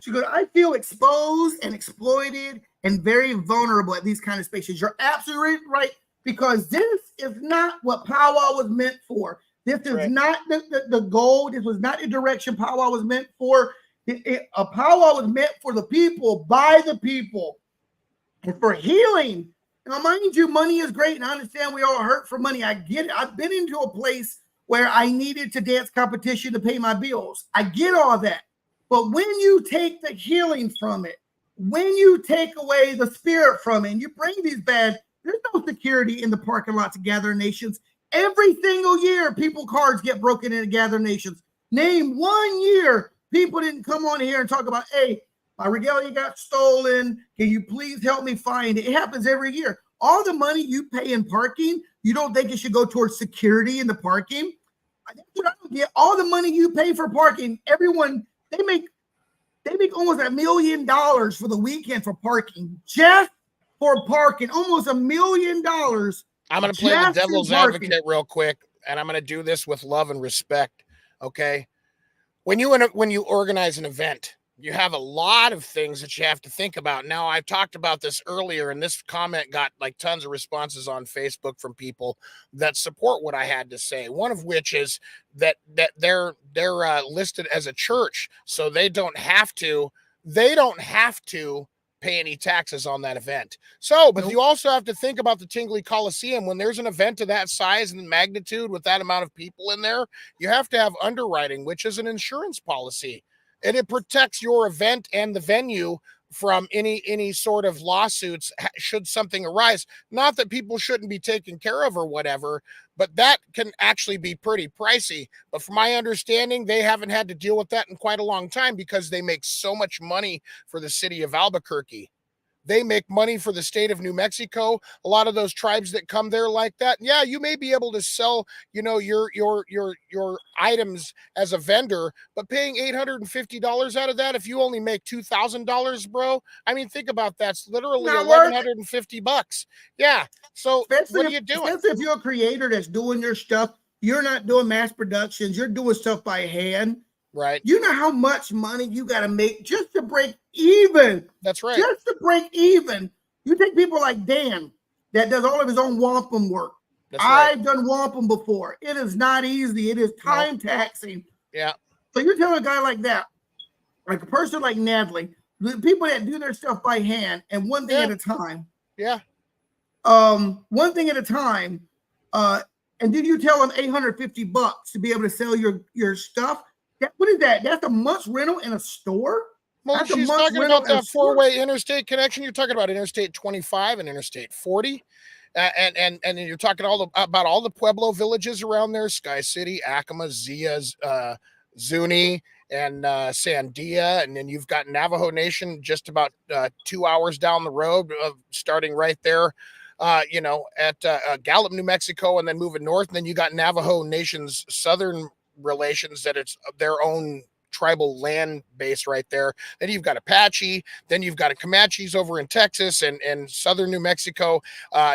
She goes, I feel exposed and exploited and very vulnerable at these kind of spaces. You're absolutely right, because this is not what powwow was meant for. This is not the goal. This was not the direction powwow was meant for. A powwow was meant for the people, by the people, and for healing. Now, mind you, money is great, and I understand we all hurt for money. I get it. I've been into a place where I needed to dance competition to pay my bills. I get all that. But when you take the healing from it, when you take away the spirit from it, and you bring these there's no security in the parking lots of Gather Nations. Every single year, people cars get broken into Gather Nations. Name 1 year people didn't come on here and talk about, hey, my regalia got stolen. Can you please help me find it? It happens every year. All the money you pay in parking, you don't think it should go towards security in the parking? That's what I don't get. All the money you pay for parking, everyone, they make almost $1 million for the weekend for parking. Just for parking. Almost $1 million. I'm going to play the devil's advocate real quick, and I'm going to do this with love and respect, okay? When you organize an event, you have a lot of things that you have to think about. Now, I've talked about this earlier, and this comment got like tons of responses on Facebook from people that support what I had to say. One of which is that they're listed as a church, so they don't have to pay any taxes on that event. So, but you also have to think about the Tingley Coliseum. When there's an event of that size and magnitude with that amount of people in there, you have to have underwriting, which is an insurance policy. And it protects your event and the venue from any sort of lawsuits should something arise. Not that people shouldn't be taken care of or whatever, but that can actually be pretty pricey. But from my understanding, they haven't had to deal with that in quite a long time because they make so much money for the city of Albuquerque. They make money for the state of New Mexico. A lot of those tribes that come there like that. Yeah, you may be able to sell, your items as a vendor, but paying $850 out of that, if you only make $2,000, bro. I mean, think about that. It's literally $1,150. Yeah. So what are you doing? Especially if you're a creator that's doing your stuff, you're not doing mass productions, you're doing stuff by hand. Right. You know how much money you got to make just to break even. That's right. Just to break even. You take people like Dan that does all of his own wampum work. I've done wampum before. It is not easy. It is time taxing. Yeah. So you're telling a guy like that, like a person like Natalie, the people that do their stuff by hand and one thing at a time. Yeah. One thing at a time. and then you tell them $850 to be able to sell your stuff. What is that? That's a month's rental in a store? Well, That's she's talking about that four-way interstate connection. You're talking about Interstate 25 and Interstate 40. And you're talking about all the Pueblo villages around there: Sky City, Acoma, Zia, Zuni, and Sandia. And then you've got Navajo Nation just about 2 hours down the road, starting right there, at Gallup, New Mexico, and then moving north. And then you got Navajo Nation's southern relations, that it's their own tribal land base right there. Then you've got Apache, then you've got Comanches over in Texas and southern New Mexico.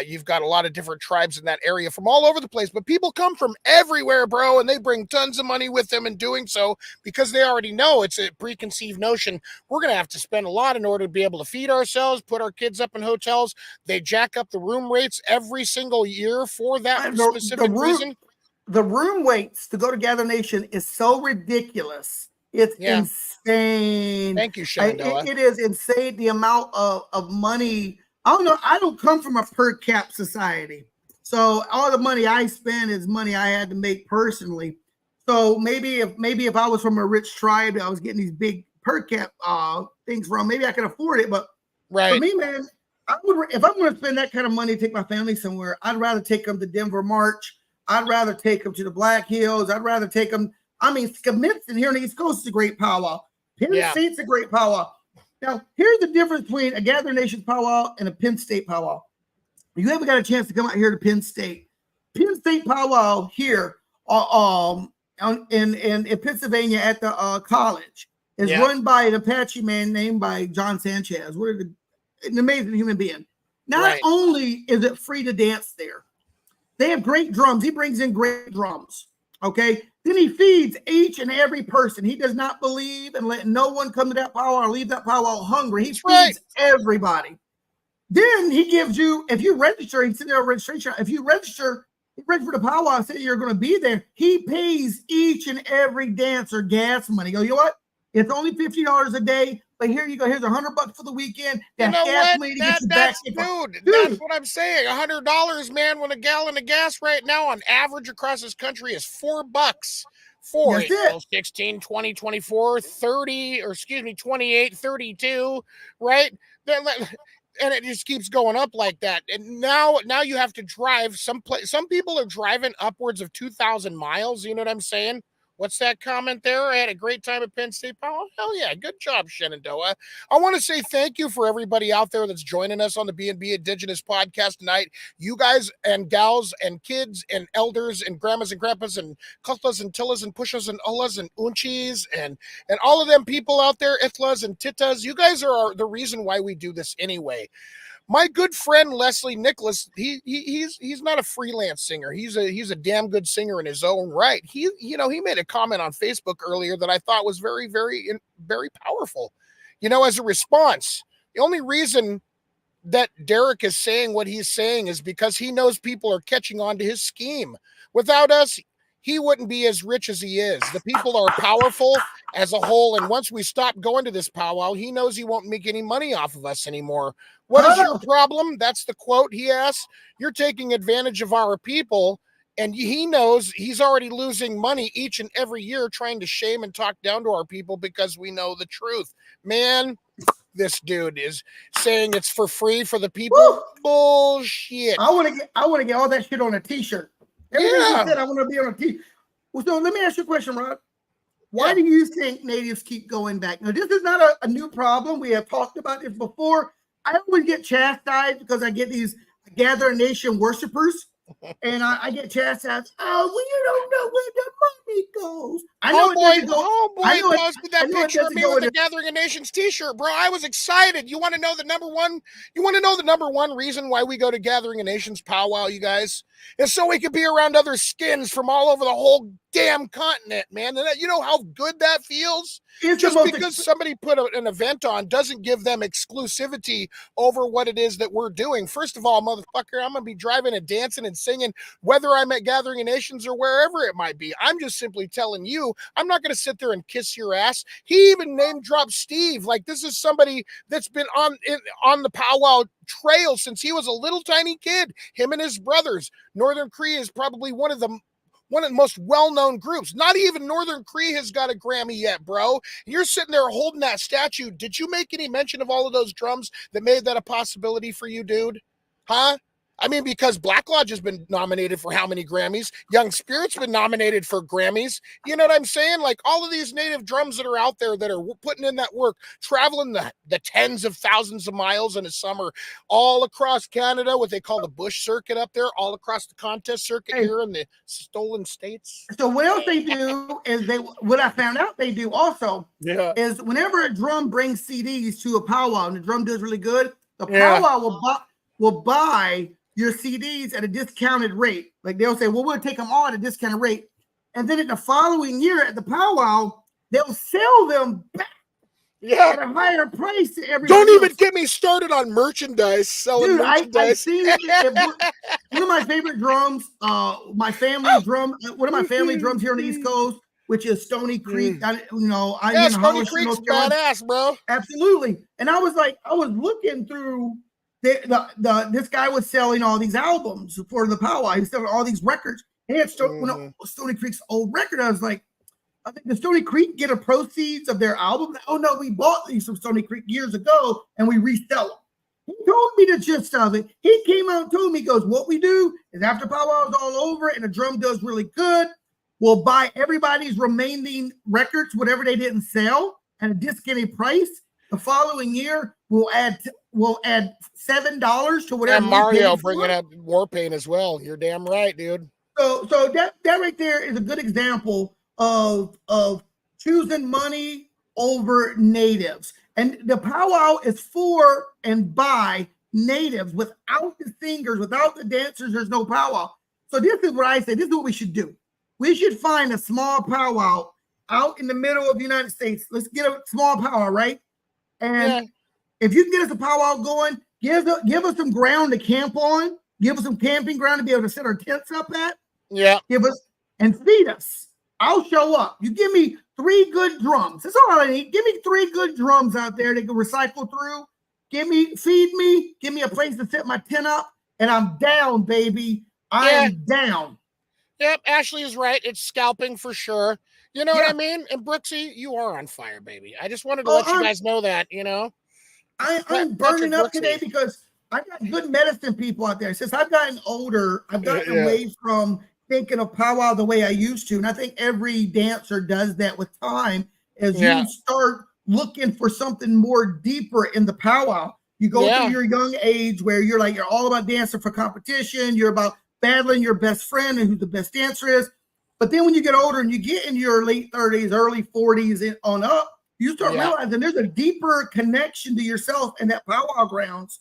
You've got a lot of different tribes in that area from all over the place, but people come from everywhere, bro, and they bring tons of money with them in doing so, because they already know it's a preconceived notion. We're going to have to spend a lot in order to be able to feed ourselves, put our kids up in hotels. They jack up the room rates every single year for that specific reason. The room rates to go to Gather Nation is so ridiculous. It's insane. Thank you, Shenandoah. It is insane, the amount of money. I don't know. I don't come from a per cap society. So all the money I spend is money I had to make personally. So maybe if I was from a rich tribe, I was getting these big per cap things from, maybe I could afford it. But for me, man, if I'm going to spend that kind of money to take my family somewhere, I'd rather take them to Denver March. I'd rather take them to the Black Hills. I'd rather take them. I mean, Scamitston here on the East Coast is a great powwow. Penn State's a great powwow. Now, here's the difference between a Gather Nation powwow and a Penn State powwow. You haven't got a chance to come out here to Penn State. Penn State powwow here in Pennsylvania at the college is run by an Apache man named by John Sanchez. An amazing human being. Not only is it free to dance there, they have great drums. He brings in great drums. Okay. Then he feeds each and every person. He does not believe in letting no one come to that powwow or leave that powwow hungry. He feeds everybody. Then he gives you, if you register, he's sitting there registration. If you register for the powwow and say you're going to be there, he pays each and every dancer gas money. You know what? It's only $50 a day, but here you go. Here's $100 for the weekend. That's what I'm saying. $100, man, when a gallon of gas right now on average across this country is $4. 16, 20, 24, 30, or excuse me, 28, 32, right? And it just keeps going up like that. And now you have to drive some people are driving upwards of 2,000 miles. You know what I'm saying? What's that comment there? I had a great time at Penn State. Oh, hell yeah. Good job, Shenandoah. I want to say thank you for everybody out there that's joining us on the B&B Indigenous podcast tonight. You guys and gals and kids and elders and grandmas and grandpas and kutlas and tillas and pushas and ullas and unchis and all of them people out there, ithlas and titas. You guys are the reason why we do this anyway. My good friend Leslie Nicholas, he's not a freelance singer. He's a damn good singer in his own right. He made a comment on Facebook earlier that I thought was very, very, very powerful. As a response, the only reason that Derek is saying what he's saying is because he knows people are catching on to his scheme. Without us, he wouldn't be as rich as he is. The people are powerful as a whole, and once we stop going to this powwow, he knows he won't make any money off of us anymore. What is your problem? That's the quote he asked. You're taking advantage of our people, and he knows he's already losing money each and every year trying to shame and talk down to our people because we know the truth. Man, this dude is saying it's for free for the people. Woo! Bullshit. I want to get all that shit on a t-shirt. Everything said I want to be on a t-shirt. Well, so let me ask you a question, Rod. Why do you think natives keep going back? Now, this is not a new problem. We have talked about this before. I always get chastised because I get these Gather Nation worshipers, and I get chastised. Oh, well, you don't know where the money goes. I know it posted that picture of me with the Gathering of Nations t-shirt, bro. I was excited. You want to know the number one reason why we go to Gathering of Nations powwow, you guys? Is so we could be around other skins from all over the whole damn continent, man. And you know how good that feels? It's Just because somebody put an event on doesn't give them exclusivity over what it is that we're doing. First of all, motherfucker, I'm going to be driving and dancing and singing, whether I'm at Gathering of Nations or wherever it might be. I'm just simply telling you, I'm not going to sit there and kiss your ass. He even name dropped Steve. Like, this is somebody that's been on the powwow trail since he was a little tiny kid. Him and his brothers. Northern Cree is probably one of the most well-known groups. Not even Northern Cree has got a Grammy yet, bro. And you're sitting there holding that statue. Did you make any mention of all of those drums that made that a possibility for you, dude? Huh? I mean, because Black Lodge has been nominated for how many Grammys? Young Spirit's been nominated for Grammys. You know what I'm saying? Like, all of these native drums that are out there that are putting in that work, traveling the tens of thousands of miles in the summer, all across Canada, what they call the Bush Circuit up there, all across the contest circuit here in the Stolen States. So what else they do is what I found out they do also is whenever a drum brings CDs to a powwow and the drum does really good, the powwow will buy your CDs at a discounted rate. Like, they'll say, well, we'll take them all at a discounted rate. And then in the following year at the powwow, they'll sell them back at a higher price to everybody. Don't even get me started on merchandise, selling merchandise. I've seen it. One of my favorite drums, one of my family drums here on the East Coast, which is Stony Creek. I'm in Stony Creek's badass, bro. Absolutely. And I was looking through this guy was selling all these albums for the powwow. He was selling all these records. And he had Stony Creek's old record. I was like, I think the Stony Creek get a proceeds of their album. Oh no, we bought these from Stony Creek years ago and we resell them. He told me the gist of it. He came out and told me, he goes, what we do is after powwow is all over and the drum does really good, we'll buy everybody's remaining records, whatever they didn't sell, at a discounted price. The following year, we'll add $7 to whatever. And Mario bringing up Warpaint as well. You're damn right, dude. So that right there is a good example of choosing money over natives. And the powwow is for and by natives. Without the singers, without the dancers, there's no powwow. So this is what I say. This is what we should do. We should find a small powwow out in the middle of the United States. Let's get a small powwow, right? And if you can get us a powwow going, give us some ground to camp on. Give us some camping ground to be able to set our tents up at. Yeah. Give us and feed us. I'll show up. You give me 3 good drums. That's all I need. Give me 3 good drums out there that can recycle through. Feed me. Give me a place to set my tent up, and I'm down, baby. I am down. Yep, Ashley is right. It's scalping for sure. You know what I mean? And Brooksy, you are on fire, baby. I just wanted to let you guys know that, you know. I'm burning up today because I got good medicine people out there. Since I've gotten older, I've gotten away from thinking of powwow the way I used to. And I think every dancer does that with time as you start looking for something more deeper in the powwow. You go through your young age where you're all about dancing for competition. You're about battling your best friend and who the best dancer is. But then when you get older and you get in your late 30s, early 40s and on up, you start realizing there's a deeper connection to yourself in that powwow grounds.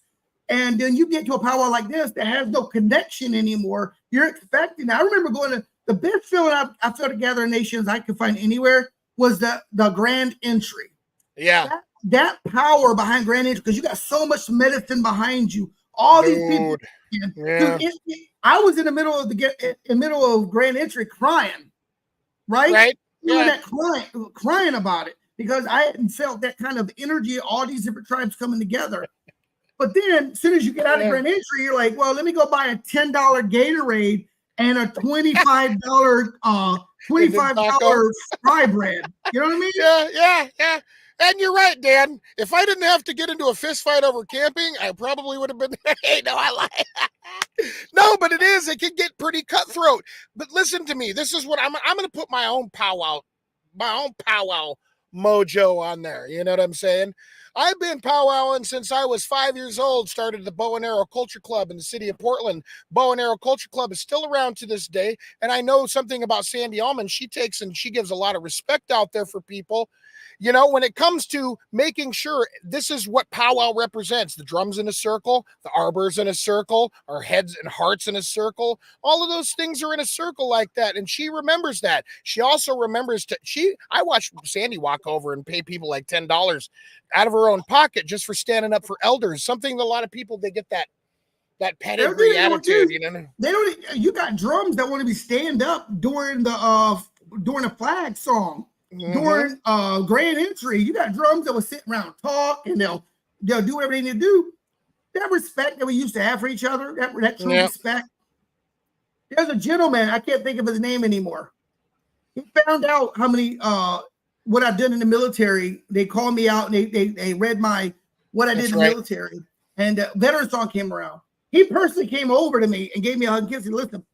And then you get to a powwow like this that has no connection anymore. You're expecting. I remember going to the best feeling I felt at Gathering Nations I could find anywhere was the grand entry. Yeah. That power behind grand entry, because you got so much medicine behind you. All these people. Yeah. I was in the middle of grand entry crying, right? That crying about it because I hadn't felt that kind of energy, all these different tribes coming together. But then, as soon as you get out of grand entry, you're like, well, let me go buy a $10 Gatorade and a $25 fry bread. You know what I mean? Yeah. And you're right, Dan. If I didn't have to get into a fist fight over camping, I probably would have been. Hey, no, I lie. No, but it is. It can get pretty cutthroat. But listen to me. This is what I'm going to put my own powwow mojo on there. You know what I'm saying? I've been powwowing since I was 5 years old, started the Bow and Arrow Culture Club in the city of Portland. Bow and Arrow Culture Club is still around to this day. And I know something about Sandy Allman. She takes and she gives a lot of respect out there for people. You know, when it comes to making sure this is what powwow represents, the drums in a circle, the arbors in a circle, our heads and hearts in a circle, all of those things are in a circle like that. And she remembers that. She also remembers I watched Sandy walk over and pay people like $10 out of her own pocket just for standing up for elders. Something that a lot of people, they get that pedigree attitude, you know. They don't. You got drums that want to be stand up during a flag song, during grand entry. You got drums that will sit around talk, and they'll do whatever they need to do. That respect that we used to have for each other, that true respect. There's a gentleman, I can't think of his name anymore. He found out how many what I've done in the military. They called me out and they read what I did in the military, and the veteran song came around. He personally came over to me and gave me a hug and kiss. And listen,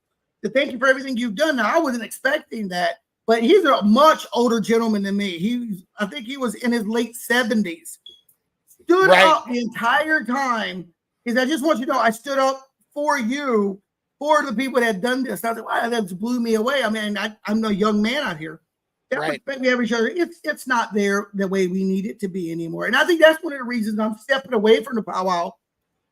to thank you for everything you've done. Now, I wasn't expecting that, but he's a much older gentleman than me. I think he was in his late 70s. Stood up the entire time. He said, I just want you to know I stood up for you, for the people that had done this. I was like, wow, that just blew me away. I mean, I'm no young man out here. That respect we have each other. It's not there the way we need it to be anymore. And I think that's one of the reasons I'm stepping away from the powwow,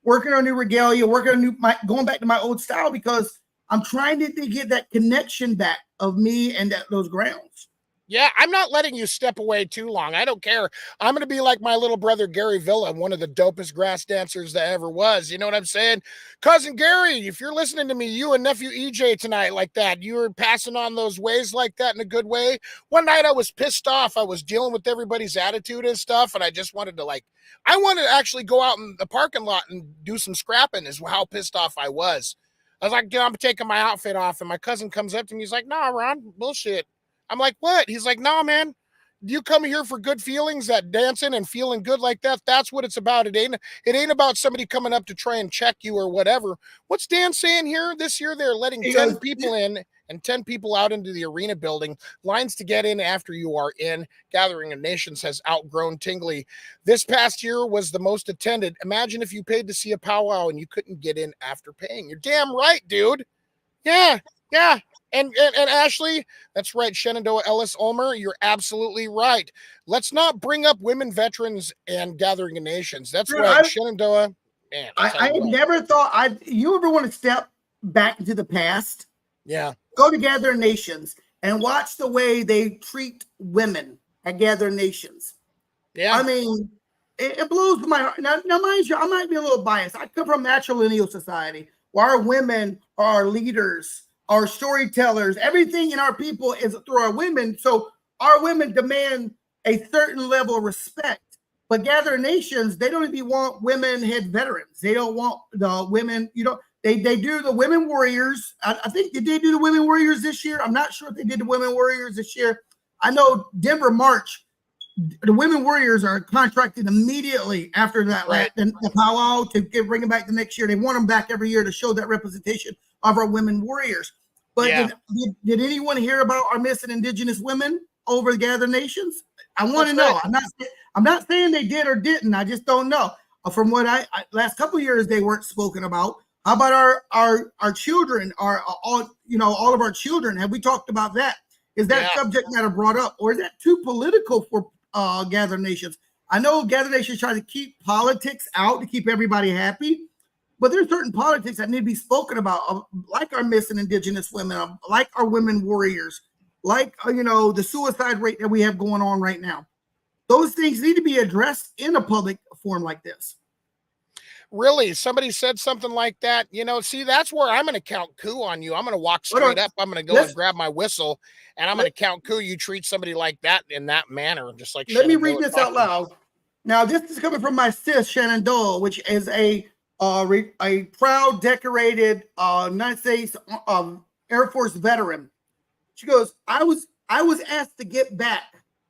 working on new regalia, going back to my old style, because I'm trying to get that connection back of me and those grounds. Yeah, I'm not letting you step away too long. I don't care. I'm going to be like my little brother, Gary Villa, one of the dopest grass dancers that ever was. You know what I'm saying? Cousin Gary, if you're listening to me, you and nephew EJ tonight like that, you were passing on those ways like that in a good way. One night I was pissed off. I was dealing with everybody's attitude and stuff, and I just wanted to I wanted to actually go out in the parking lot and do some scrapping is how pissed off I was. I was like, I'm taking my outfit off, and my cousin comes up to me. He's like, nah, Ron, bullshit. I'm like, what? He's like, no, man, you come here for good feelings, that dancing and feeling good like that. That's what it's about. It ain't about somebody coming up to try and check you or whatever. What's Dan saying here? This year, they're letting 10 people in and 10 people out into the arena building. Lines to get in after you are in. Gathering of Nations has outgrown Tingley. This past year was the most attended. Imagine if you paid to see a powwow and you couldn't get in after paying. You're damn right, dude. Yeah. And Ashley, that's right. Shenandoah Ellis Ulmer, you're absolutely right. Let's not bring up women veterans and Gathering of Nations. That's right. Shenandoah. Man, I never thought you ever want to step back into the past? Yeah. Go to Gathering Nations and watch the way they treat women at Gathering Nations. Yeah. I mean, it blows my heart. Now, mind you, I might be a little biased. I come from matrilineal society where our women are leaders, our storytellers, everything in our people is through our women. So our women demand a certain level of respect. But Gathering Nations, they don't even want women head veterans. They don't want the women, they do the women warriors. I think did they do the women warriors this year? I'm not sure if they did the women warriors this year. I know Denver March, the women warriors are contracted immediately after that the powwow to bring them back the next year. They want them back every year to show that representation of our women warriors. But did anyone hear about our missing Indigenous women over the Gathering Nations? I want to know. I'm not saying they did or didn't. I just don't know. From what I last couple of years they weren't spoken about. How about our children? All of our children? Have we talked about that? Is that subject matter brought up, or is that too political for Gathering Nations? I know Gathering Nations try to keep politics out to keep everybody happy. But there's certain politics that need to be spoken about, like our missing Indigenous women, like our women warriors, like, the suicide rate that we have going on right now. Those things need to be addressed in a public forum like this. Really? Somebody said something like that? See, that's where I'm going to count coup on you. I'm going to walk straight up. I'm going to go and grab my whistle, and I'm going to count coup. You treat somebody like that in that manner, just like. Let me read this out loud. Now, this is coming from my sis, Shenandoah, which is a proud, decorated United States Air Force veteran. She goes, I was asked to get back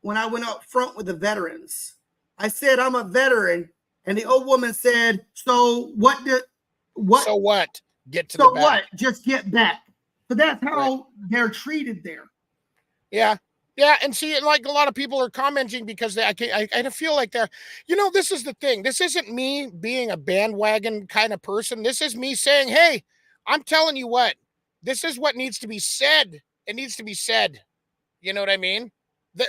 when I went up front with the veterans. I said, I'm a veteran. And the old woman said, so what? So what? Get to so the back. what? Just get back. So that's how they're treated there. Yeah. Yeah, and see, and like a lot of people are commenting because I feel like they're, this is the thing. This isn't me being a bandwagon kind of person. This is me saying, hey, I'm telling you what, this is what needs to be said. It needs to be said. You know what I mean?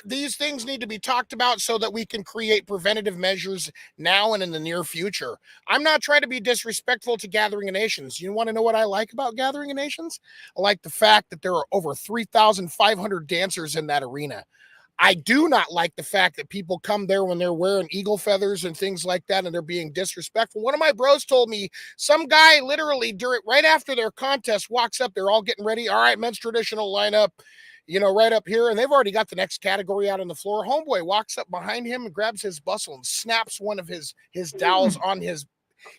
These things need to be talked about so that we can create preventative measures now and in the near future. I'm not trying to be disrespectful to Gathering of Nations. You want to know what I like about Gathering of Nations? I like the fact that there are over 3,500 dancers in that arena. I do not like the fact that people come there when they're wearing eagle feathers and things like that and they're being disrespectful. One of my bros told me some guy literally right after their contest walks up, they're all getting ready. All right, men's traditional lineup, right up here. And they've already got the next category out on the floor. Homeboy walks up behind him and grabs his bustle and snaps one of his dowels on his.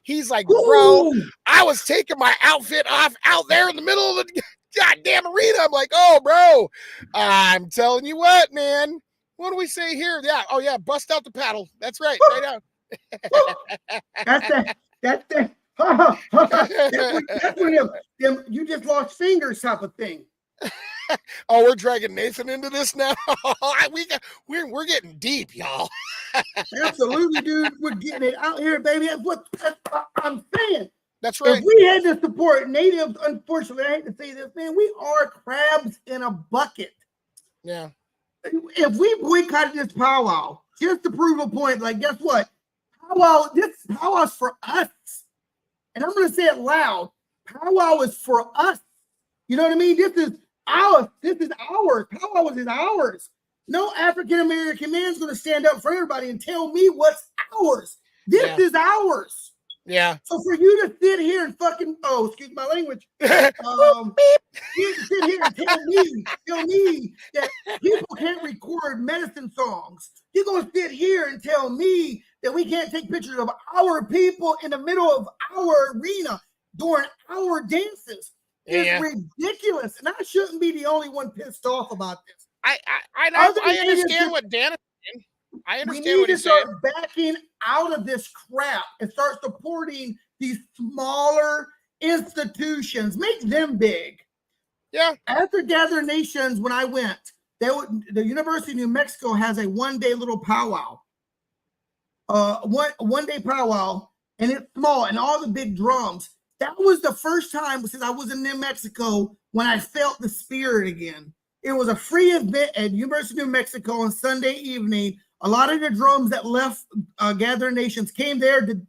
He's like, bro, I was taking my outfit off out there in the middle of the goddamn arena. I'm like, oh, bro, I'm telling you what, man. What do we say here? Yeah. Oh, yeah. Bust out the paddle. That's right. Right out. That's when you just lost fingers type of thing. Oh, we're dragging Nathan into this now. We're getting deep, y'all. Absolutely, dude. We're getting it out here, baby. That's what I'm saying. That's right. If we had to support natives, unfortunately, I hate to say this, man, we are crabs in a bucket. Yeah. If we boycotted this powwow just to prove a point, like, guess what? This powwow's for us. And I'm going to say it loud. Powwow is for us. You know what I mean? This is ours. This is ours. Powwow is ours. No African American man's going to stand up for everybody and tell me what's ours. This is ours. Yeah. So for you to sit here and excuse my language, you sit here and tell me that people can't record medicine songs. You're going to sit here and tell me that we can't take pictures of our people in the middle of our arena during our dances. It's ridiculous. And I shouldn't be the only one pissed off about this. I understand what Dan is saying. I understand what he's saying. We need to start backing out of this crap and start supporting these smaller institutions. Make them big. Yeah. After Gather Nations, when I went, the University of New Mexico has a one-day little powwow. One-day powwow, and it's small, and all the big drums. That was the first time since I was in New Mexico when I felt the spirit again. It was a free event at University of New Mexico on Sunday evening. A lot of the drums that left Gather Nations came there to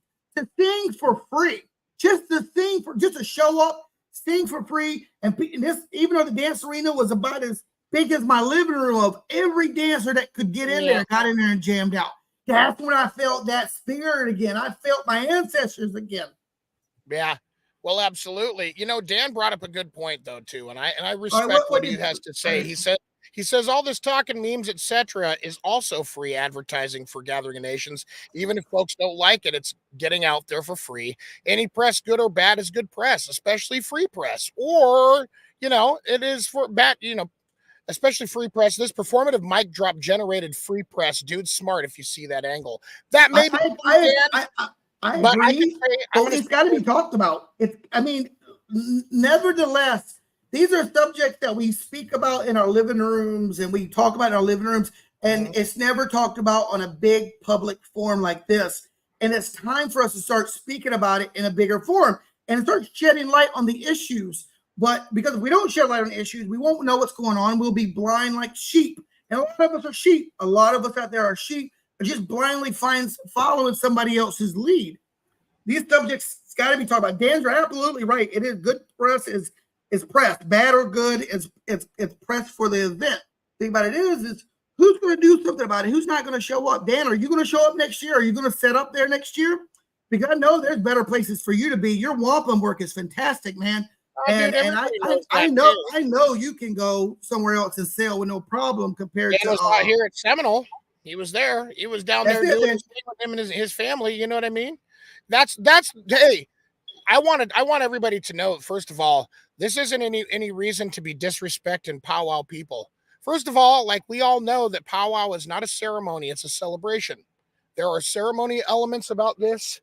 sing for free, just to show up, sing for free. And this, even though the dance arena was about as big as my living room, of every dancer that could get in there got in there and jammed out. That's when I felt that spirit again. I felt my ancestors again. Yeah. Well, absolutely. Dan brought up a good point though too, and I respect what he has to say. He says all this talk and memes, etc., is also free advertising for Gathering of Nations. Even if folks don't like it, it's getting out there for free. Any press, good or bad, is good press, especially free press. Or it is for bad. Especially free press. This performative mic drop generated free press. Dude's smart if you see that angle. That may be. I agree, but it's got to be talked about. Nevertheless, these are subjects that we speak about in our living rooms and we talk about in our living rooms, and it's never talked about on a big public forum like this. And it's time for us to start speaking about it in a bigger forum and start shedding light on the issues. But because if we don't shed light on the issues, we won't know what's going on. We'll be blind like sheep. And a lot of us are sheep. A lot of us out there are sheep. Just blindly following somebody else's lead. These subjects got to be talked about. Dan's absolutely right. It is good press is press. Bad or good is press for the event. The thing about it is who's going to do something about it? Who's not going to show up? Dan, are you going to show up next year? Are you going to set up there next year? Because I know there's better places for you to be. Your wampum work is fantastic, man. And I know you can go somewhere else and sell with no problem compared Dan to was not here at Seminole. He was there. He was down there doing his thing with him and his family. You know what I mean? That's hey, I want everybody to know, first of all, this isn't any reason to be disrespecting powwow people. First of all, like we all know that powwow is not a ceremony, it's a celebration. There are ceremony elements about this,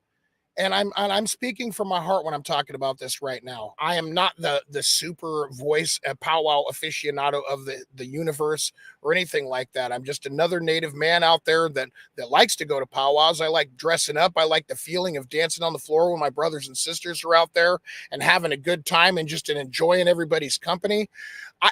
and I'm speaking from my heart when I'm talking about this right now. I am not the super voice powwow aficionado of the universe or anything like that. I'm just another native man out there that likes to go to powwows. I like dressing up. I like the feeling of dancing on the floor when my brothers and sisters are out there and having a good time and just enjoying everybody's company.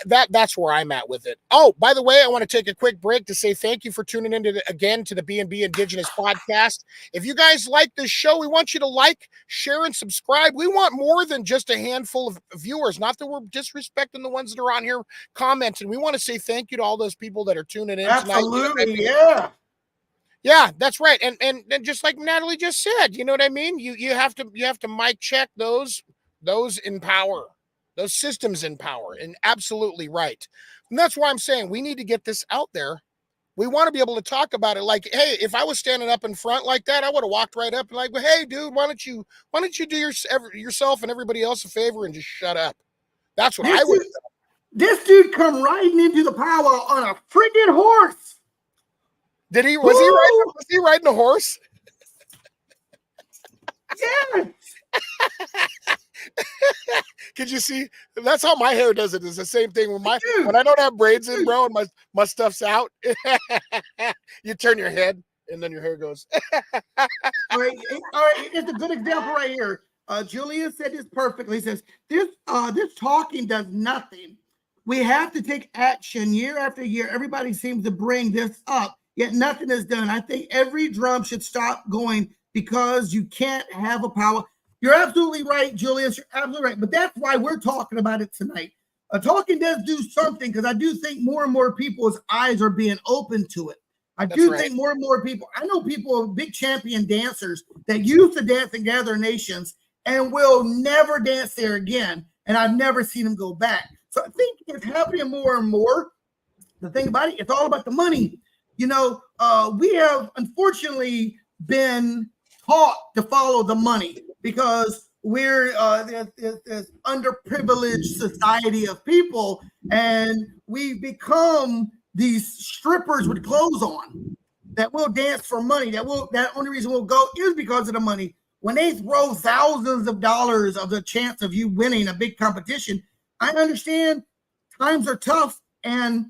That's where I'm at with it. Oh, by the way, I want to take a quick break to say thank you for tuning in again to the B&B Indigenous podcast. If you guys like this show, we want you to like, share, and subscribe. We want more than just a handful of viewers. Not that we're disrespecting the ones that are on here commenting. We want to say thank you to all those people that are tuning in tonight. Absolutely, yeah. Yeah, that's right. And just like Natalie just said, you know what I mean? You have to mic check those in power. Those systems in power, and absolutely right. And that's why I'm saying we need to get this out there. We want to be able to talk about it. Like, hey, if I was standing up in front like that, I would have walked right up and like, well, hey, dude, why don't you do yourself and everybody else a favor and just shut up? That's what I would. This dude come riding into the powwow on a freaking horse. Did he? Was he riding a horse? Yeah. Could you see? That's how my hair does it. It's the same thing when I don't have braids in, bro, and my stuff's out. You turn your head, and then your hair goes. All right. It's a good example right here. Julian said this perfectly. He says this talking does nothing. We have to take action year after year. Everybody seems to bring this up, yet nothing is done. I think every drum should stop going because you can't have a powwow. You're absolutely right, Julius. You're absolutely right. But that's why we're talking about it tonight. Talking does do something because I do think more and more people's eyes are being open to it. I think more and more people, I know people, big champion dancers that used to dance in Gather Nations and will never dance there again. And I've never seen them go back. So I think it's happening more and more. The thing about it, it's all about the money. You know, we have unfortunately been taught to follow the money because we're this underprivileged society of people, and we become these strippers with clothes on that will dance for money. That only reason we'll go is because of the money. When they throw thousands of dollars of the chance of you winning a big competition, I understand times are tough and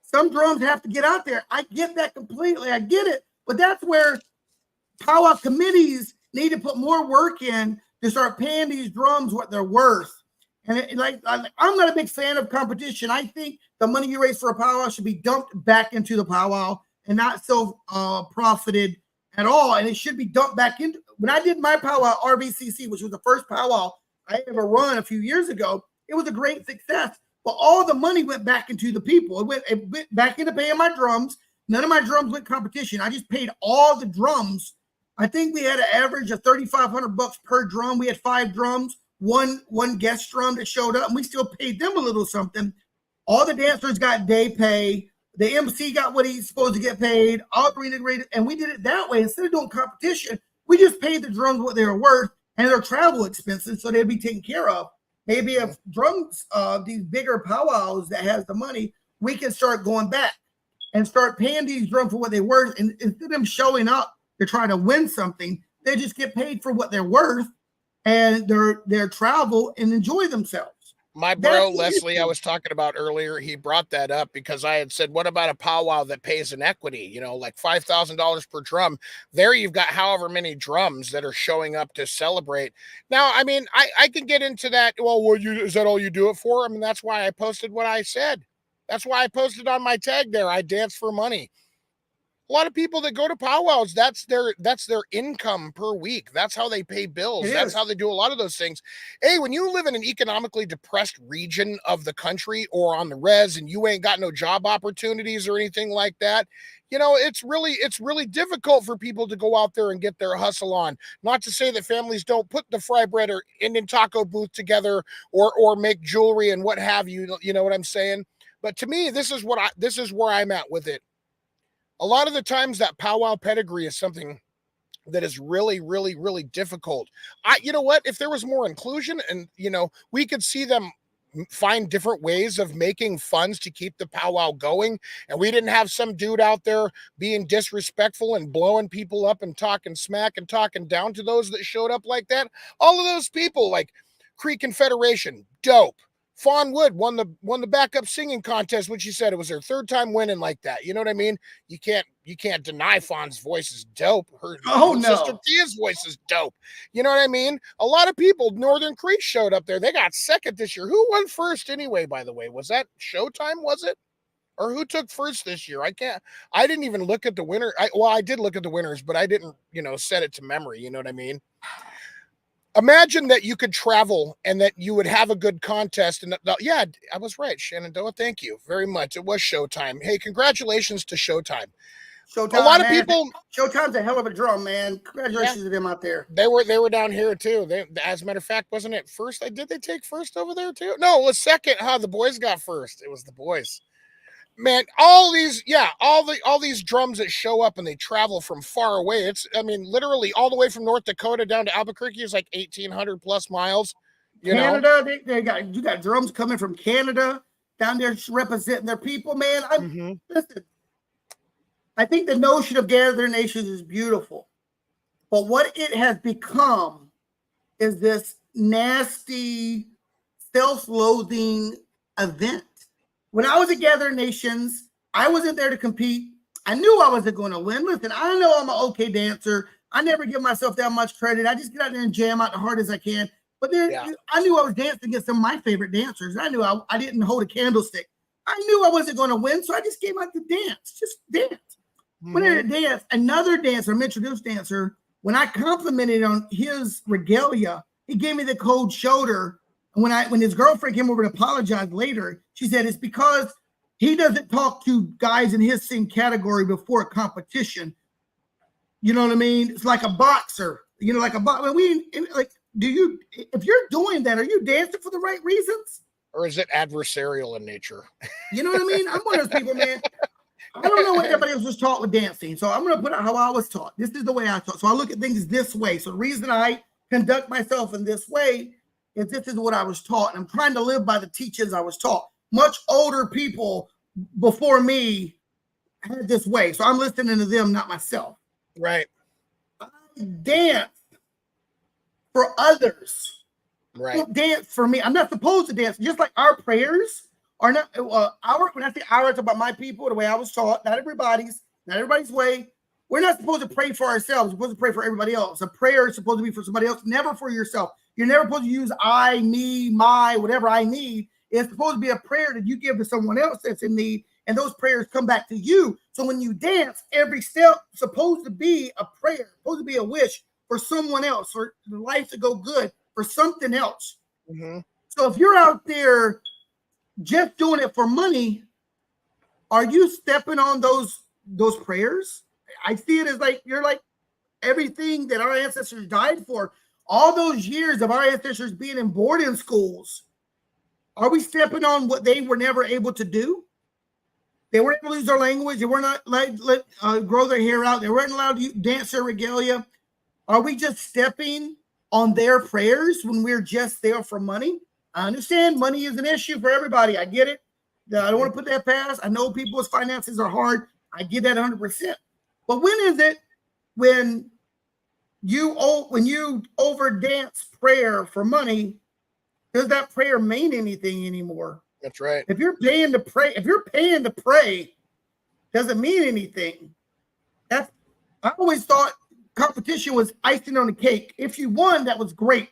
some drums have to get out there. I get that completely. I get it. But that's where powwow committees need to put more work in to start paying these drums what they're worth. And I'm not a big fan of competition. I think the money you raise for a powwow should be dumped back into the powwow and not so profited at all. And it should be dumped back into. When I did my powwow RBCC, which was the first powwow I ever run a few years ago, it was a great success. But all the money went back into the people. It went back into paying my drums. None of my drums went competition. I just paid all the drums. I think we had an average of $3,500 per drum. We had 5 drums, one guest drum that showed up, and we still paid them a little something. All the dancers got day pay. The MC got what he's supposed to get paid. All integrated, and we did it that way. Instead of doing competition, we just paid the drums what they were worth and their travel expenses, so they'd be taken care of. Maybe if drums, these bigger powwows that has the money, we can start going back and start paying these drums for what they worth. And instead of them showing up to try to win something, they just get paid for what they're worth and their travel and enjoy themselves. My bro, Leslie, I was talking about earlier, he brought that up because I had said, what about a powwow that pays in equity, you know, like $5,000 per drum? There you've got however many drums that are showing up to celebrate. Now, I mean, I can get into that. Well, is that all you do it for? I mean, that's why I posted what I said. That's why I posted on my tag there. I dance for money. A lot of people that go to powwows, that's their income per week. That's how they pay bills. That's how they do a lot of those things. Hey, when you live in an economically depressed region of the country or on the res and you ain't got no job opportunities or anything like that, you know, it's really difficult for people to go out there and get their hustle on. Not to say that families don't put the fry bread or Indian taco booth together or make jewelry and what have you. You know what I'm saying? But to me, this is where I'm at with it. A lot of the times that powwow pedigree is something that is really, really, really difficult. You know what? If there was more inclusion and, you know, we could see them find different ways of making funds to keep the powwow going. And we didn't have some dude out there being disrespectful and blowing people up and talking smack and talking down to those that showed up like that. All of those people like Cree Confederation, dope. Fawn Wood won the backup singing contest, which she said it was her third time winning like that. You know what I mean? You can't deny Fawn's voice is dope. Her sister Tia's voice is dope. You know what I mean? A lot of people, Northern Creek showed up there. They got second this year. Who won first anyway, by the way? Was that Showtime, was it? Or who took first this year? I didn't even look at the winner. I did look at the winners, but I didn't, set it to memory. You know what I mean? Imagine that you could travel and that you would have a good contest. And yeah, I was right, Shenandoah. Thank you very much. It was Showtime. Hey, congratulations to Showtime. Showtime, a lot man. of people. Showtime's a hell of a drum, man. Congratulations to them out there. They were down here too. As a matter of fact, wasn't it first? Did they take first over there too? No, it was second. The boys got first. It was the boys. Man, all these drums that show up and they travel from far away. Literally all the way from North Dakota down to Albuquerque is like 1,800 plus miles. Canada, you got drums coming from Canada down there representing their people, man. Listen, I think the notion of Gathering Nations is beautiful, but what it has become is this nasty, self-loathing event. When I was at Gathering Nations, I wasn't there to compete. I knew I wasn't going to win. Listen, I know I'm an okay dancer. I never give myself that much credit. I just get out there and jam out the hard as I can. But I knew I was dancing against some of my favorite dancers. I knew I didn't hold a candlestick. I knew I wasn't going to win, so I just came out to dance. Just dance. When I dance, another dancer, an introduced dancer, when I complimented on his regalia, he gave me the cold shoulder. When his girlfriend came over to apologize later, she said it's because he doesn't talk to guys in his same category before a competition. You know what I mean? It's like a boxer. Like a boxer. If you're doing that, are you dancing for the right reasons? Or is it adversarial in nature? You know what I mean? I'm one of those people, man. I don't know what everybody else was taught with dancing. So I'm going to put out how I was taught. This is the way I taught. So I look at things this way. So the reason I conduct myself in this way is this is what I was taught. And I'm trying to live by the teachings I was taught. Much older people before me had this way. So I'm listening to them, not myself. Right. I dance for others. Right. I don't dance for me. I'm not supposed to dance. Just like our prayers are not when I say ours, about my people, the way I was taught, not everybody's way. We're not supposed to pray for ourselves. We're supposed to pray for everybody else. A prayer is supposed to be for somebody else, never for yourself. You're never supposed to use I, me, my, whatever I need. It's supposed to be a prayer that you give to someone else that's in need, and those prayers come back to you. So when you dance, every step is supposed to be a prayer, supposed to be a wish for someone else, for life to go good, for something else. So if you're out there just doing it for money, are you stepping on those prayers? I see it as like you're like everything that our ancestors died for. All those years of our ancestors being in boarding schools, are we stepping on what they were never able to do? They weren't able to use their language. They were not let grow their hair out. They weren't allowed to dance their regalia. Are we just stepping on their prayers when we're just there for money? I understand money is an issue for everybody. I get it. I don't want to put that past. I know people's finances are hard. I get that 100%. But when is it when you over dance prayer for money, does that prayer mean anything anymore? That's right. If you're paying to pray, doesn't mean anything. I always thought competition was icing on the cake. If you won, that was great,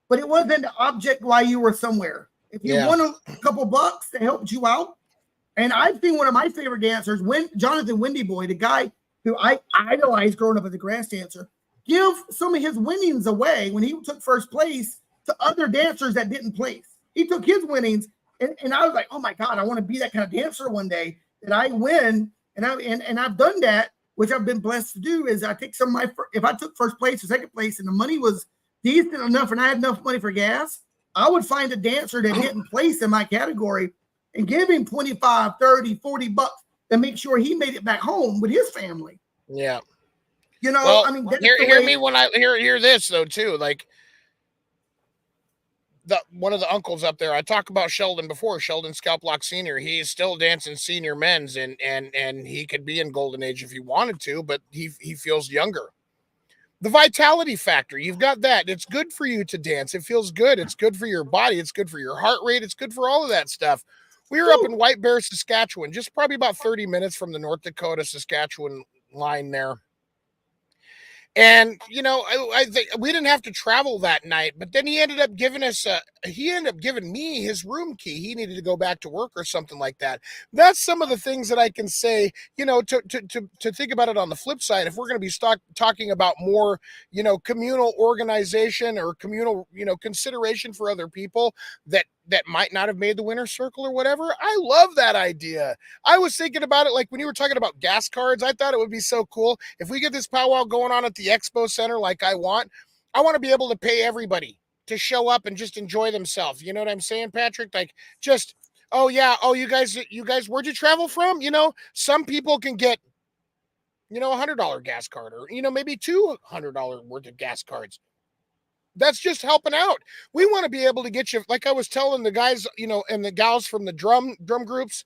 but it wasn't the object why you were somewhere. If you won a couple bucks, that helped you out. And I've seen one of my favorite dancers, Jonathan Windy Boy, the guy who I idolized growing up as a grass dancer, give some of his winnings away when he took first place to other dancers that didn't place. He took his winnings, and I was like, oh my God, I want to be that kind of dancer one day, that I win. And I've done that, which I've been blessed to do, is I take some of if I took first place or second place and the money was decent enough and I had enough money for gas, I would find a dancer that didn't place in my category and give him 25, 30, 40 bucks to make sure he made it back home with his family. Yeah. Well, I mean, hear me when I hear this though too. Like one of the uncles up there, I talked about Sheldon before, Sheldon Scalplock Sr. He's still dancing senior men's and he could be in golden age if he wanted to, but he feels younger. the vitality factor. You've got that. It's good for you to dance. It feels good. It's good for your body. It's good for your heart rate. It's good for all of that stuff. We were up in White Bear, Saskatchewan, just probably about 30 minutes from the North Dakota, Saskatchewan line there. And I think we didn't have to travel that night, but then he ended up giving me his room key. He needed to go back to work or something like that. That's some of the things that I can say, to think about it on the flip side. If we're going to be talking about more, communal organization or communal, consideration for other people that might not have made the winner's circle or whatever. I love that idea. I was thinking about it like when you were talking about gas cards. I thought it would be so cool if we get this powwow going on at the expo center like I want to be able to pay everybody to show up and just enjoy themselves. You know what I'm saying, Patrick? Like, just, oh yeah, oh you guys, where'd you travel from? Some people can get $100 gas card, or maybe $200 worth of gas cards. That's just helping out. We want to be able to get you, like I was telling the guys, and the gals from the drum groups,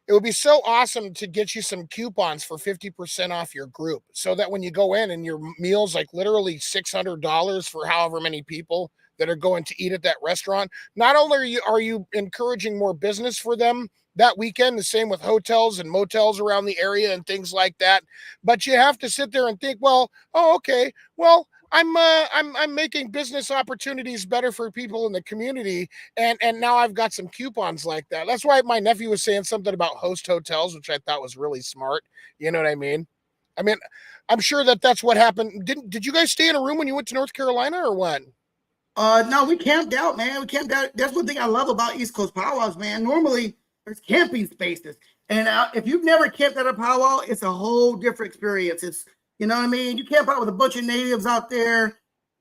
it would be so awesome to get you some coupons for 50% off your group, so that when you go in and your meal's like literally $600 for however many people that are going to eat at that restaurant, not only are you encouraging more business for them that weekend, the same with hotels and motels around the area and things like that, but you have to sit there and think, well, oh, okay, well, I'm making business opportunities better for people in the community, and now I've got some coupons like that. That's why my nephew was saying something about host hotels, which I thought was really smart. You know what I mean? I mean, I'm sure that's what happened. Did you guys stay in a room when you went to North Carolina, or what? No, we camped out, man. We camped out. That's one thing I love about East Coast powwows, man. Normally, there's camping spaces, and if you've never camped at a powwow, it's a whole different experience. It's You know what I mean? You camp out with a bunch of natives out there.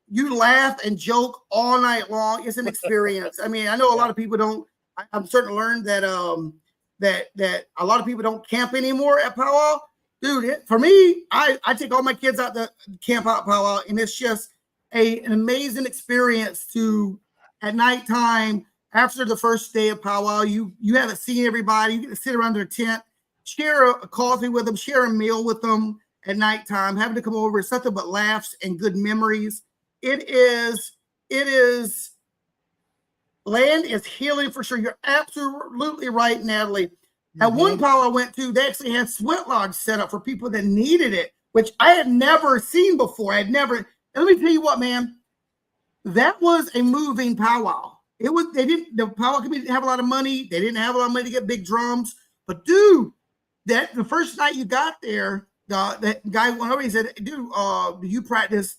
You laugh and joke all night long. It's an experience. I mean, I know a lot of people don't. I'm starting to learn that that a lot of people don't camp anymore at powwow. Dude, for me, I take all my kids out to camp out powwow, and it's just an amazing experience to at nighttime after the first day of powwow. You haven't seen everybody. You get to sit around their tent, share a coffee with them, share a meal with them at nighttime, having to come over. It's nothing but laughs and good memories. It is land is healing for sure. You're absolutely right, Natalie. At one powwow I went to, they actually had sweat lodge set up for people that needed it, which I had never seen before. And let me tell you what, man, that was a moving powwow. The powwow committee didn't have a lot of money. They didn't have a lot of money to get big drums. But dude, the first night you got there, that guy went over. He said, "Dude, do you practice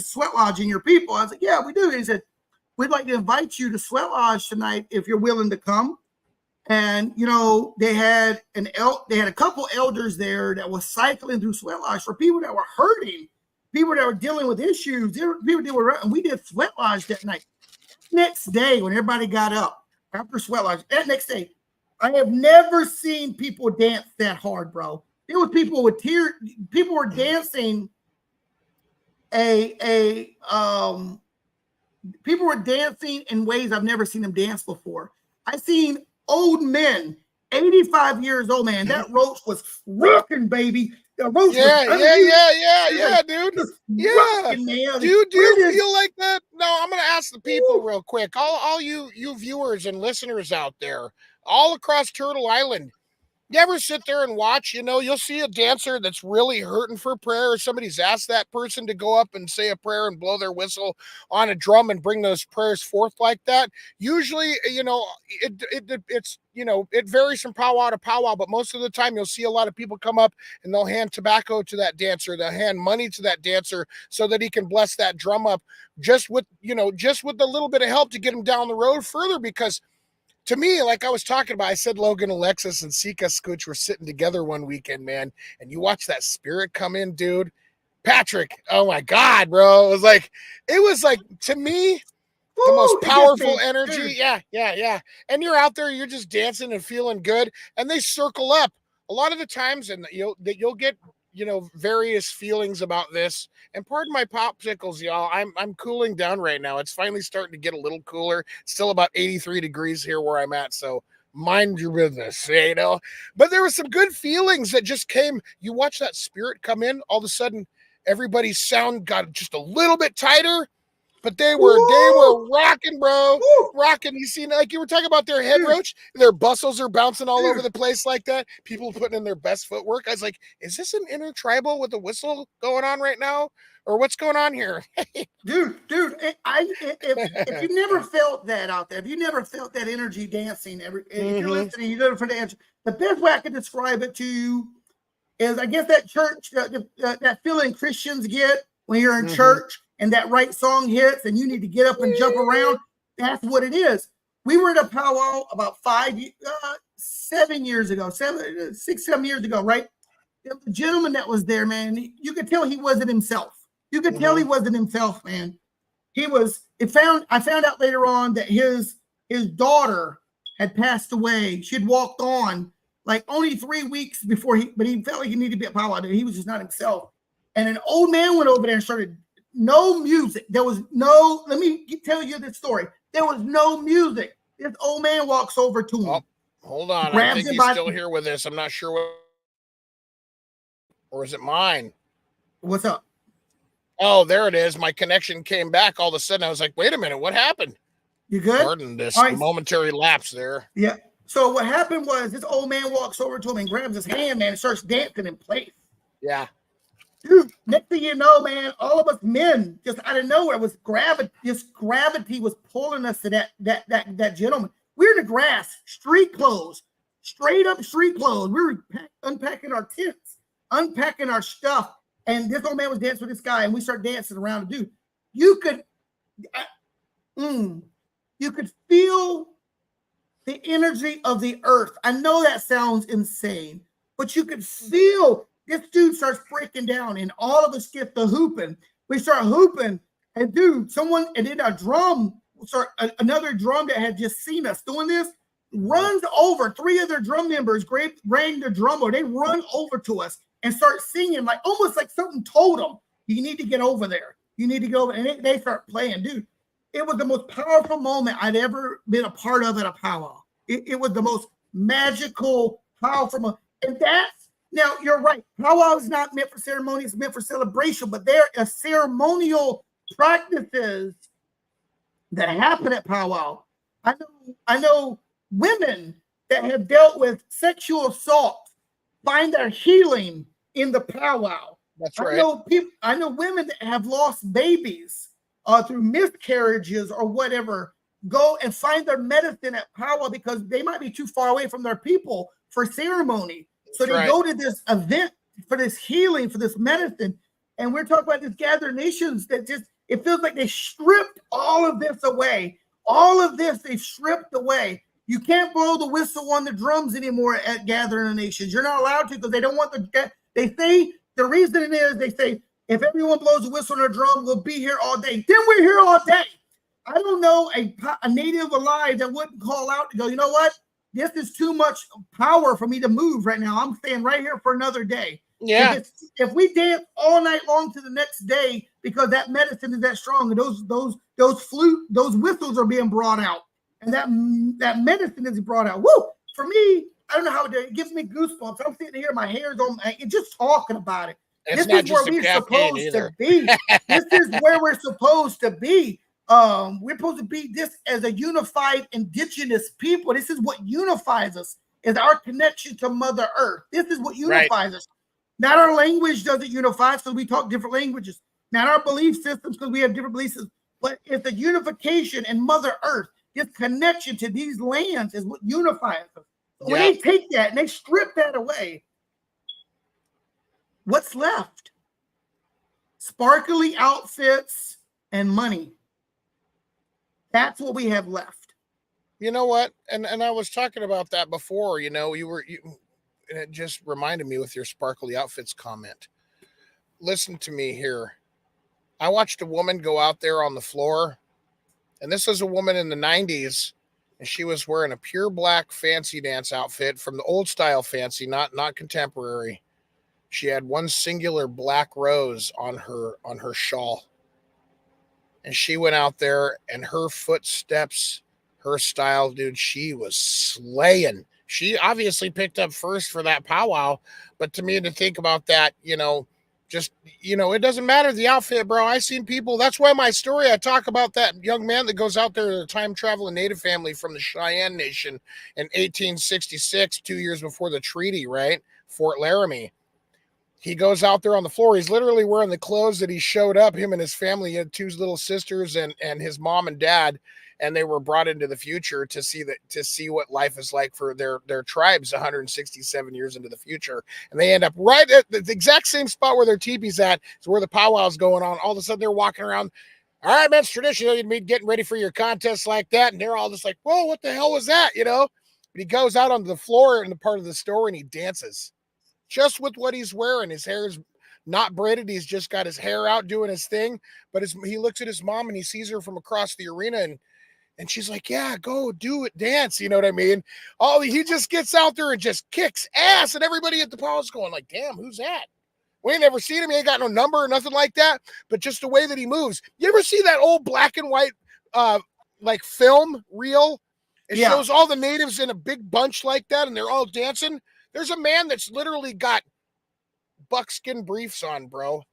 sweat lodge in your people?" I was like, "Yeah, we do." And he said, "We'd like to invite you to sweat lodge tonight if you're willing to come." And they had a couple elders there that was cycling through sweat lodge for people that were hurting, people that were dealing with issues. And we did sweat lodge that night. Next day, when everybody got up after sweat lodge, that next day, I have never seen people dance that hard, bro. There was people with tears. People were dancing people were dancing in ways I've never seen them dance before. I've seen old men, 85 years old, man. That roach was rocking, baby. The roach yeah, dude. Yeah. Rocking, man. Do you feel like that? No, I'm gonna ask the people real quick. All you viewers and listeners out there, all across Turtle Island. You ever sit there and watch, you'll see a dancer that's really hurting for prayer, or somebody's asked that person to go up and say a prayer and blow their whistle on a drum and bring those prayers forth like that. Usually, it varies from powwow to powwow, but most of the time you'll see a lot of people come up and they'll hand tobacco to that dancer, they'll hand money to that dancer so that he can bless that drum up just with a little bit of help to get him down the road further. Because to me, like I was talking about, I said Logan, Alexis, and Sika Scooch were sitting together one weekend, man, and you watch that spirit come in, dude. Patrick, oh my God, bro. It was like to me, the most powerful energy. Yeah. And you're out there, you're just dancing and feeling good, and they circle up. A lot of the times, and you'll get various feelings about this. And pardon my popsicles, y'all. I'm cooling down right now. It's finally starting to get a little cooler. It's still about 83 degrees here where I'm at, so mind your business, But there were some good feelings that just came. You watch that spirit come in, all of a sudden, Everybody's sound got just a little bit tighter, but they Woo! were rocking, bro. Woo! Rocking. You see, like you were talking about their head Dude. roach, their bustles are bouncing all Dude. over the place like that. People putting in their best footwork. I was like, is this an intertribal with a whistle going on right now? Or what's going on here? Dude, if you never felt that out there, if you never felt that energy dancing, if you're listening, you never felt the energy. The best way I can describe it to you is, I guess, that church, that feeling Christians get when you're in church and that right song hits and you need to get up and jump around. That's what it is. We were at a powwow about 7 years ago, 7 years ago, right? The gentleman that was there, man, you could tell he wasn't himself. You could tell he wasn't himself, man. I found out later on that his daughter had passed away. She had walked on like only 3 weeks before but he felt like he needed to be a powwow. He was just not himself. And an old man went over there and started, no music. There was no, let me tell you this story. There was no music. This old man walks over to him. Oh, hold on. I think he's still here with us. I'm not sure what, or is it mine? What's up? Oh, there it is. My connection came back all of a sudden. I was like, wait a minute, what happened? You good? Pardon this momentary lapse there. Yeah. So what happened was this old man walks over to him and grabs his hand, man, and starts dancing in place. Yeah. Dude, next thing you know, man, all of us men, just out of nowhere, was gravity was pulling us to that gentleman. We're in the grass, street clothes, straight up street clothes. We were unpacking our tents, unpacking our stuff. And this old man was dancing with this guy, and we started dancing around. Dude, you could feel the energy of the earth. I know that sounds insane, but you could feel this dude starts breaking down, and all of us get the hooping. We start hooping, and dude, and then another drum that had just seen us doing this runs over. 3 of their drum members rang the drummer. They run over to us and start singing, like almost like something told them, you need to get over there. You need to go over. And they start playing. Dude, it was the most powerful moment I'd ever been a part of at a powwow. It was the most magical, powerful moment. And now you're right. Powwow is not meant for ceremony. It's meant for celebration. But there are ceremonial practices that happen at powwow. I know women that have dealt with sexual assault find their healing in the powwow. That's right. I know women that have lost babies through miscarriages or whatever, go and find their medicine at powwow because they might be too far away from their people for ceremony. So they go to this event for this healing, for this medicine. And we're talking about these gathered nations that it feels like they stripped all of this away. All of this they stripped away. You can't blow the whistle on the drums anymore at Gathering of Nations. You're not allowed to because they don't want they say, the reason it is, they say, if everyone blows a whistle on a drum, we'll be here all day. Then we're here all day. I don't know a native alive that wouldn't call out to go, you know what? This is too much power for me to move right now. I'm staying right here for another day. Yeah. If we dance all night long to the next day because that medicine is that strong, and those whistles are being brought out, and that medicine is brought out. Woo! For me, I don't know how it gives me goosebumps. I'm sitting here, my hair's on, just talking about it. It's this is where we're supposed to be. This is where we're supposed to be. We're supposed to be this as a unified indigenous people. This is what unifies us, is our connection to Mother Earth. This is what unifies us. Not our language doesn't unify us because we talk different languages. Not our belief systems because we have different belief systems. But it's the unification in Mother Earth. This connection to these lands is what unifies us. So when they take that and they strip that away, what's left? Sparkly outfits and money. That's what we have left. You know what? And I was talking about that before, and it just reminded me with your sparkly outfits comment. Listen to me here. I watched a woman go out there on the floor, and this was a woman in the 90s, and she was wearing a pure black fancy dance outfit from the old style fancy, not contemporary. She had one singular black rose on her shawl. And she went out there, and her footsteps, her style, dude, she was slaying. She obviously picked up first for that powwow, but to me, to think about that, Just, it doesn't matter the outfit, bro. I seen people. That's why my story, I talk about that young man that goes out there to a time traveling native family from the Cheyenne Nation in 1866, 2 years before the treaty, right? Fort Laramie. He goes out there on the floor. He's literally wearing the clothes that he showed up. Him and his family, he had two little sisters and his mom and dad, and they were brought into the future to see what life is like for their tribes 167 years into the future. And they end up right at the exact same spot where their teepee's at, is where the powwow's going on. All of a sudden, they're walking around. All right, man, it's traditional. You'd be getting ready for your contest like that, and they're all just like, "Whoa, what the hell was that?" But he goes out onto the floor in the part of the store and he dances. Just with what he's wearing. His hair is not braided. He's just got his hair out doing his thing. But he looks at his mom and he sees her from across the arena and she's like, yeah, go do it, dance. You know what I mean? He just gets out there and just kicks ass. And everybody at the palace going like, damn, who's that? We ain't never seen him. He ain't got no number or nothing like that. But just the way that he moves. You ever see that old black and white like film reel? It shows all the natives in a big bunch like that and they're all dancing. There's a man that's literally got buckskin briefs on, bro,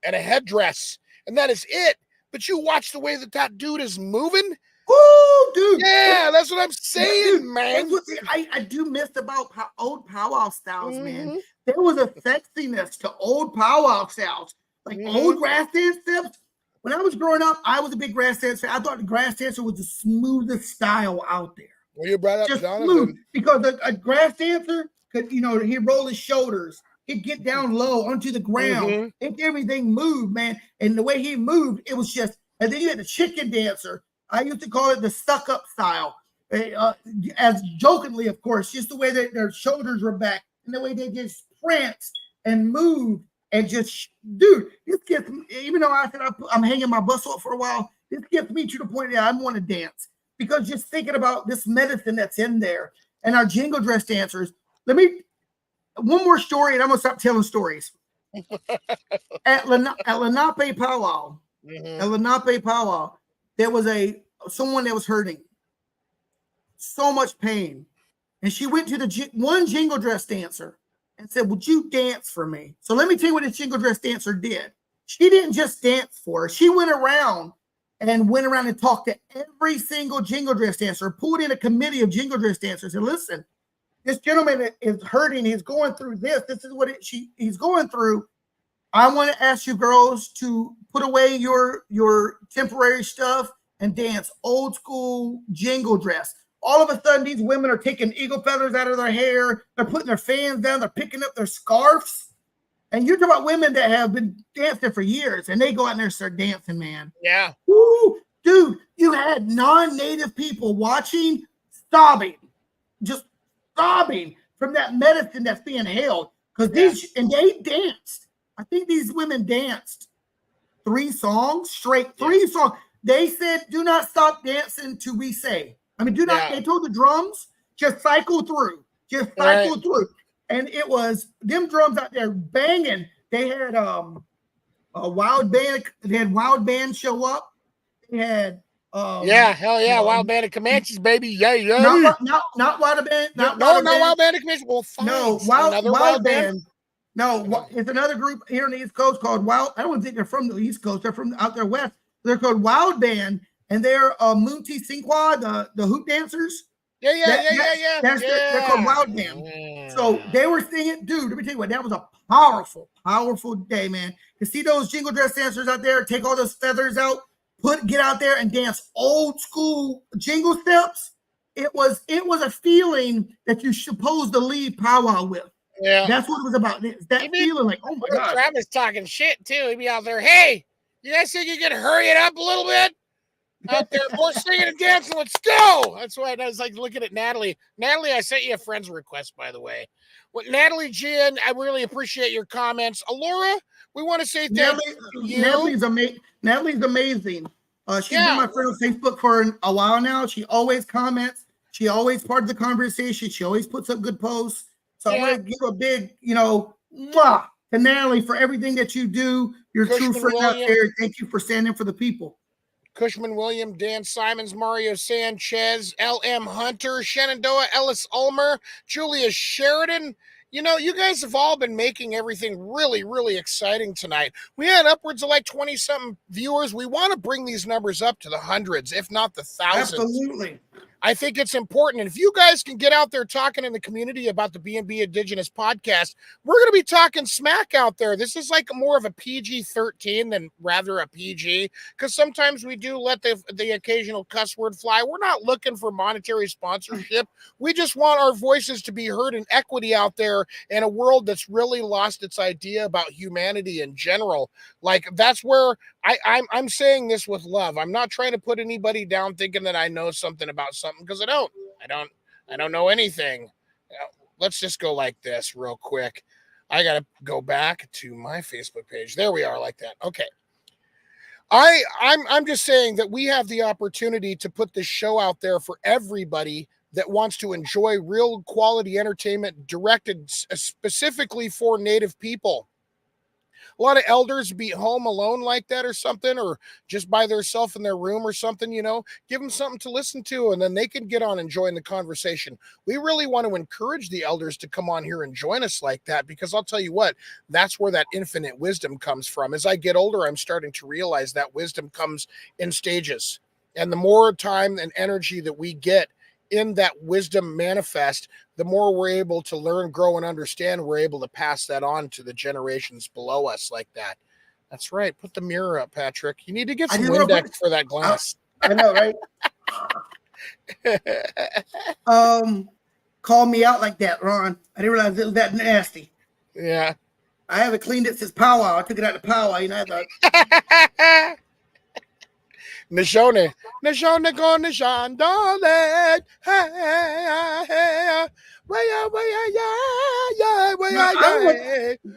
and a headdress, and that is it. But you watch the way that dude is moving. Woo, dude. Yeah, that's what I'm saying, dude, man. That's what I do miss about old powwow styles, man. There was a sexiness to old powwow styles, like old grass dance steps. When I was growing up, I was a big grass dancer. I thought the grass dancer was the smoothest style out there. Well, you brought up just Jonathan. Smooth, because a grass dancer could, he'd roll his shoulders, he'd get down low onto the ground, and everything moved, man. And the way he moved, it was just. And then you had the chicken dancer. I used to call it the stuck-up style, as jokingly, of course, just the way that their shoulders were back and the way they just pranced and moved and just, dude, this gets me. Even though I said I'm hanging my bus up for a while, this gets me to the point that I want to dance. Because just thinking about this medicine that's in there and our jingle dress dancers. One more story and I'm going to stop telling stories. At Lenape Powwow, there was someone that was hurting. So much pain. And she went to the one jingle dress dancer and said, would you dance for me? So let me tell you what this jingle dress dancer did. She didn't just dance for her. She went around and talked to every single jingle dress dancer, pulled in a committee of jingle dress dancers and listen, this gentleman is hurting. He's going through this. This is what he's going through. I want to ask you girls to put away your temporary stuff and dance old school jingle dress. All of a sudden, these women are taking eagle feathers out of their hair. They're putting their fans down. They're picking up their scarves. And you're talking about women that have been dancing for years, and they go out and they start dancing, man. Yeah. Woo, dude, you had non-native people watching, just sobbing from that medicine that's being held. Because they danced. I think these women danced 3 songs straight, 3 songs. They said, do not stop dancing till we say. I mean, they told the drums, just cycle through. Through. And it was them drums out there banging. They had a wild band. They had wild band show up. They had hell yeah, wild band of Comanches, baby, yeah. Not wild band. Not wild band of Comanches. Well, fine. No, wild band. No, it's another group here on the East Coast called Wild. I don't think they're from the East Coast. They're from out there west. They're called Wild Band, and they're Munti Sinqua, the hoop dancers. Yeah. They're called Wild Band. So they were singing, dude. Let me tell you what, that was a powerful day, man. To see those jingle dress dancers out there, take all those feathers out, get out there and dance old school jingle steps. It was a feeling that you're supposed to leave powwow with. Yeah, that's what it was about. That feeling, like, oh my god, Travis talking shit too. He'd be out there, hey, you guys think you can hurry it up a little bit? Out there, more singing and dancing. Let's go. That's why I was like looking at Natalie. Natalie, I sent you a friend's request, by the way. Well, Natalie Jen, I really appreciate your comments. Alora, we want to say thank you. Natalie's amazing. She's been my friend on Facebook for a while now. She always comments. She always part of the conversation. She always puts up good posts. So I want to give a big, mwah, to Natalie for everything that you do. You're a true friend out there. Thank you for standing for the people. Cushman William, Dan Simons, Mario Sanchez, L.M. Hunter, Shenandoah, Ellis Ulmer, Julia Sheridan. You know, you guys have all been making everything really, really exciting tonight. We had upwards of like 20-something viewers. We want to bring these numbers up to the hundreds, if not the thousands. Absolutely. I think it's important. And if you guys can get out there talking in the community about the B&B Indigenous podcast, we're going to be talking smack out there. This is like more of a PG-13 than rather a PG, because sometimes we do let the occasional cuss word fly. We're not looking for monetary sponsorship. We just want our voices to be heard in equity out there in a world that's really lost its idea about humanity in general. Like, that's where I'm saying this with love. I'm not trying to put anybody down thinking that I know something about something, because I don't know anything. Let's just go like this real quick. I got to go back to my Facebook page. There we are, like that. Okay. I'm just saying that we have the opportunity to put this show out there for everybody that wants to enjoy real quality entertainment directed specifically for Native people. A lot of elders be home alone like that or something, or just by themselves in their room or something, you know, give them something to listen to, and then they can get on and join the conversation. We really want to encourage the elders to come on here and join us like that, because I'll tell you what, that's where that infinite wisdom comes from. As I get older, I'm starting to realize that wisdom comes in stages. And the more time and energy that we get in that wisdom manifest, the more we're able to learn, grow, and understand. We're able to pass that on to the generations below us like that. That's right. Put the mirror up, Patrick. You need to get some Windex for that glass. I know, right? Call me out like that, Ron. I didn't realize it was that nasty. Yeah. I haven't cleaned it since powwow. I took it out of powwow. You know, I thought. Nashone go Nishan darling. Hey,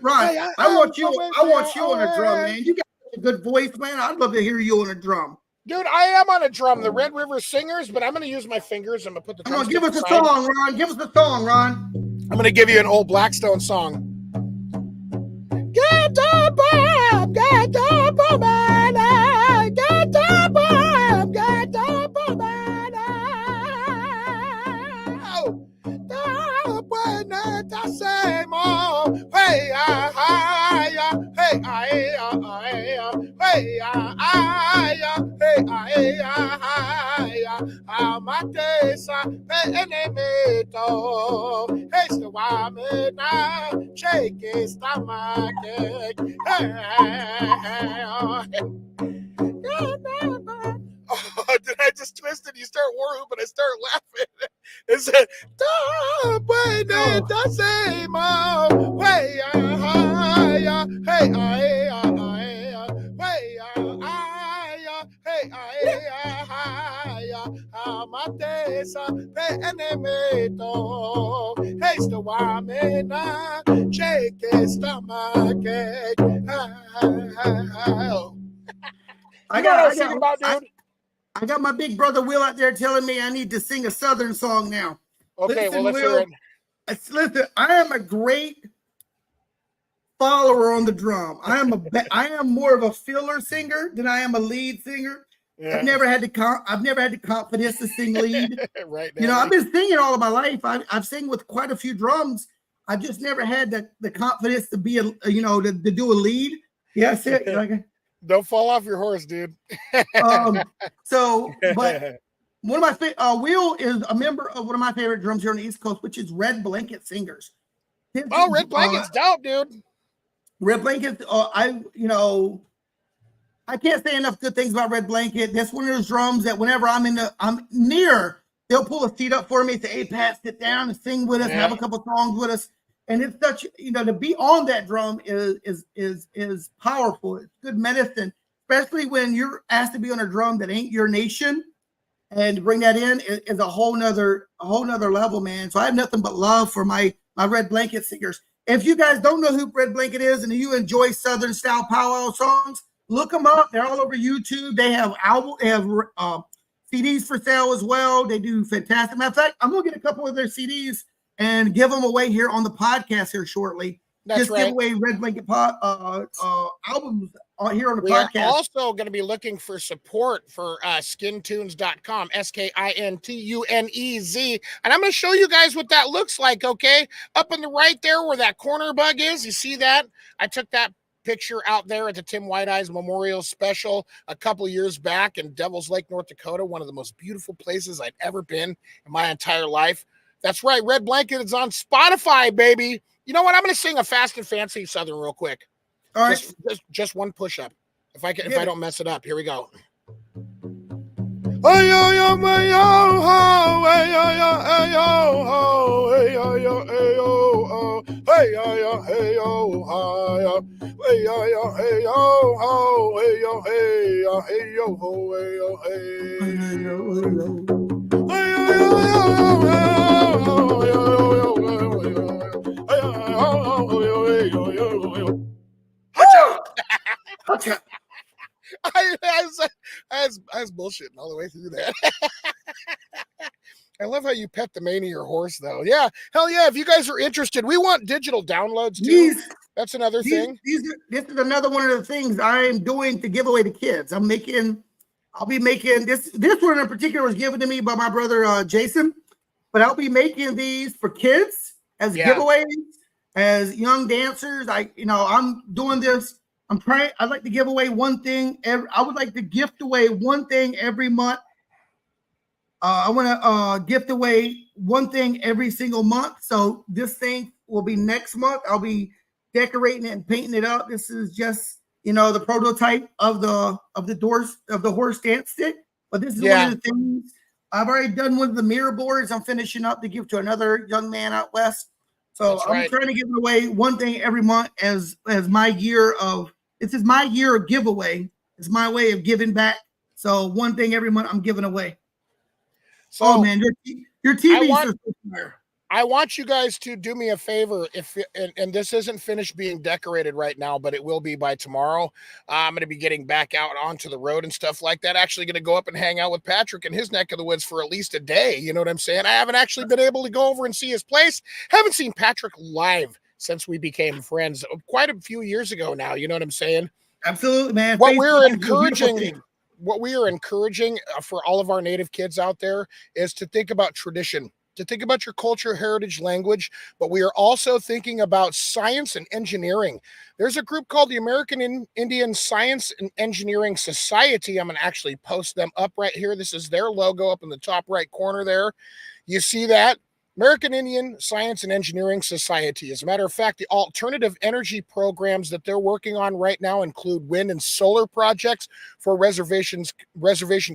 Ron, I want you on a drum, man. You got a good voice, man. I'd love to hear you on a drum. Dude, I am on a drum, the Red River Singers, but I'm going to use my fingers. I'm going to put the Come on, give us a song, Ron. Give us a song, Ron. I'm going to give you an old Blackstone song. Get the bomb, get the bomb, man. Get the bomb, get the bomb, man. Oh, the buena ta se mo. Hey, hey, hey, hey, Amatesa, Enemeto, Hestawamena, shake his stomach. Oh, did I just twist it? You start war whooping, I start laughing. It said, Amatesa, Enemeto, Hestawamena, shake his stomach. I got my big brother Will out there telling me I need to sing a Southern song now. Okay, well, let's hear it. Listen, I am a great follower on the drum. I am more of a filler singer than I am a lead singer. Yeah. I've never had the confidence to sing lead. Right. You know, I've been singing all of my life. I've sang with quite a few drums. I've just never had the confidence to be to do a lead. Yeah, that's it. Like, don't fall off your horse, dude. But one of my Will is a member of one of my favorite drums here on the East Coast, which is Red Blanket Singers. Red Blanket's dope, dude. Red Blanket, I can't say enough good things about Red Blanket. That's one of those drums that whenever I'm near, they'll pull a seat up for me, say, "Hey, Pat, sit down and sing with us, have a couple songs with us." And it's such, to be on that drum is powerful. It's good medicine, especially when you're asked to be on a drum that ain't your nation, and to bring that in is a whole nother level, man. So I have nothing but love for my Red Blanket singers. If you guys don't know who Red Blanket is and you enjoy Southern style powwow songs, look them up. They're all over YouTube. They have CDs for sale as well. They do fantastic. Matter of fact, I'm gonna get a couple of their CDs and give them away here on the podcast here shortly. That's just right. give away Red Blanket albums here on the We are podcast. also going to be looking for support for skintunes.com, SKINTUNEZ. And I'm going to show you guys what that looks like, okay? Up in the right there where that corner bug is, you see that? I took that picture out there at the Tim White Eyes Memorial Special a couple years back in Devil's Lake, North Dakota, one of the most beautiful places I'd ever been in my entire life. That's right, Red Blanket is on Spotify, baby. You know what? I'm going to sing a Fast and Fancy Southern real quick. All right. Just one push-up. If I don't mess it up, here we go. Hey yo yo hey yo ho hey yo yo hey yo ho hey yo yo hey yo ho hey yo yo hey yo ho hey yo yo hey yo ho hey yo hey yo hey yo ho hey yo hey I was bullshitting all the way through that. I love how you pet the mane of your horse, though. Yeah, hell yeah. If you guys are interested, we want digital downloads, too. That's another thing. This is another one of the things I'm doing to give away to kids. I'll be making this one in particular was given to me by my brother, Jason, but I'll be making these for kids as giveaways, as young dancers. I'm doing this. I'd like to give away one thing. I would like to gift away one thing every month. I want to gift away one thing every single month. So this thing will be next month. I'll be decorating it and painting it up. This is just, the prototype of the doors of the horse dance stick. But this is one of the things. I've already done one of the mirror boards. I'm finishing up to give to another young man out west. So I'm trying to give away one thing every month as my year of. This is my year of giveaway. It's my way of giving back. So one thing every month I'm giving away. So, man, your TV I want you guys to do me a favor. And this isn't finished being decorated right now, but it will be by tomorrow. I'm going to be getting back out onto the road and stuff like that. Actually going to go up and hang out with Patrick in his neck of the woods for at least a day. You know what I'm saying? I haven't actually been able to go over and see his place. Haven't seen Patrick live since we became friends quite a few years ago now. You know what I'm saying? Absolutely, man. What we're encouraging for all of our Native kids out there is to think about tradition, to think about your culture, heritage, language, but we are also thinking about science and engineering. There's a group called the American Indian Science and Engineering Society. I'm going to actually post them up right here. This is their logo up in the top right corner there. You see that? American Indian Science and Engineering Society. As a matter of fact, the alternative energy programs that they're working on right now include wind and solar projects for reservation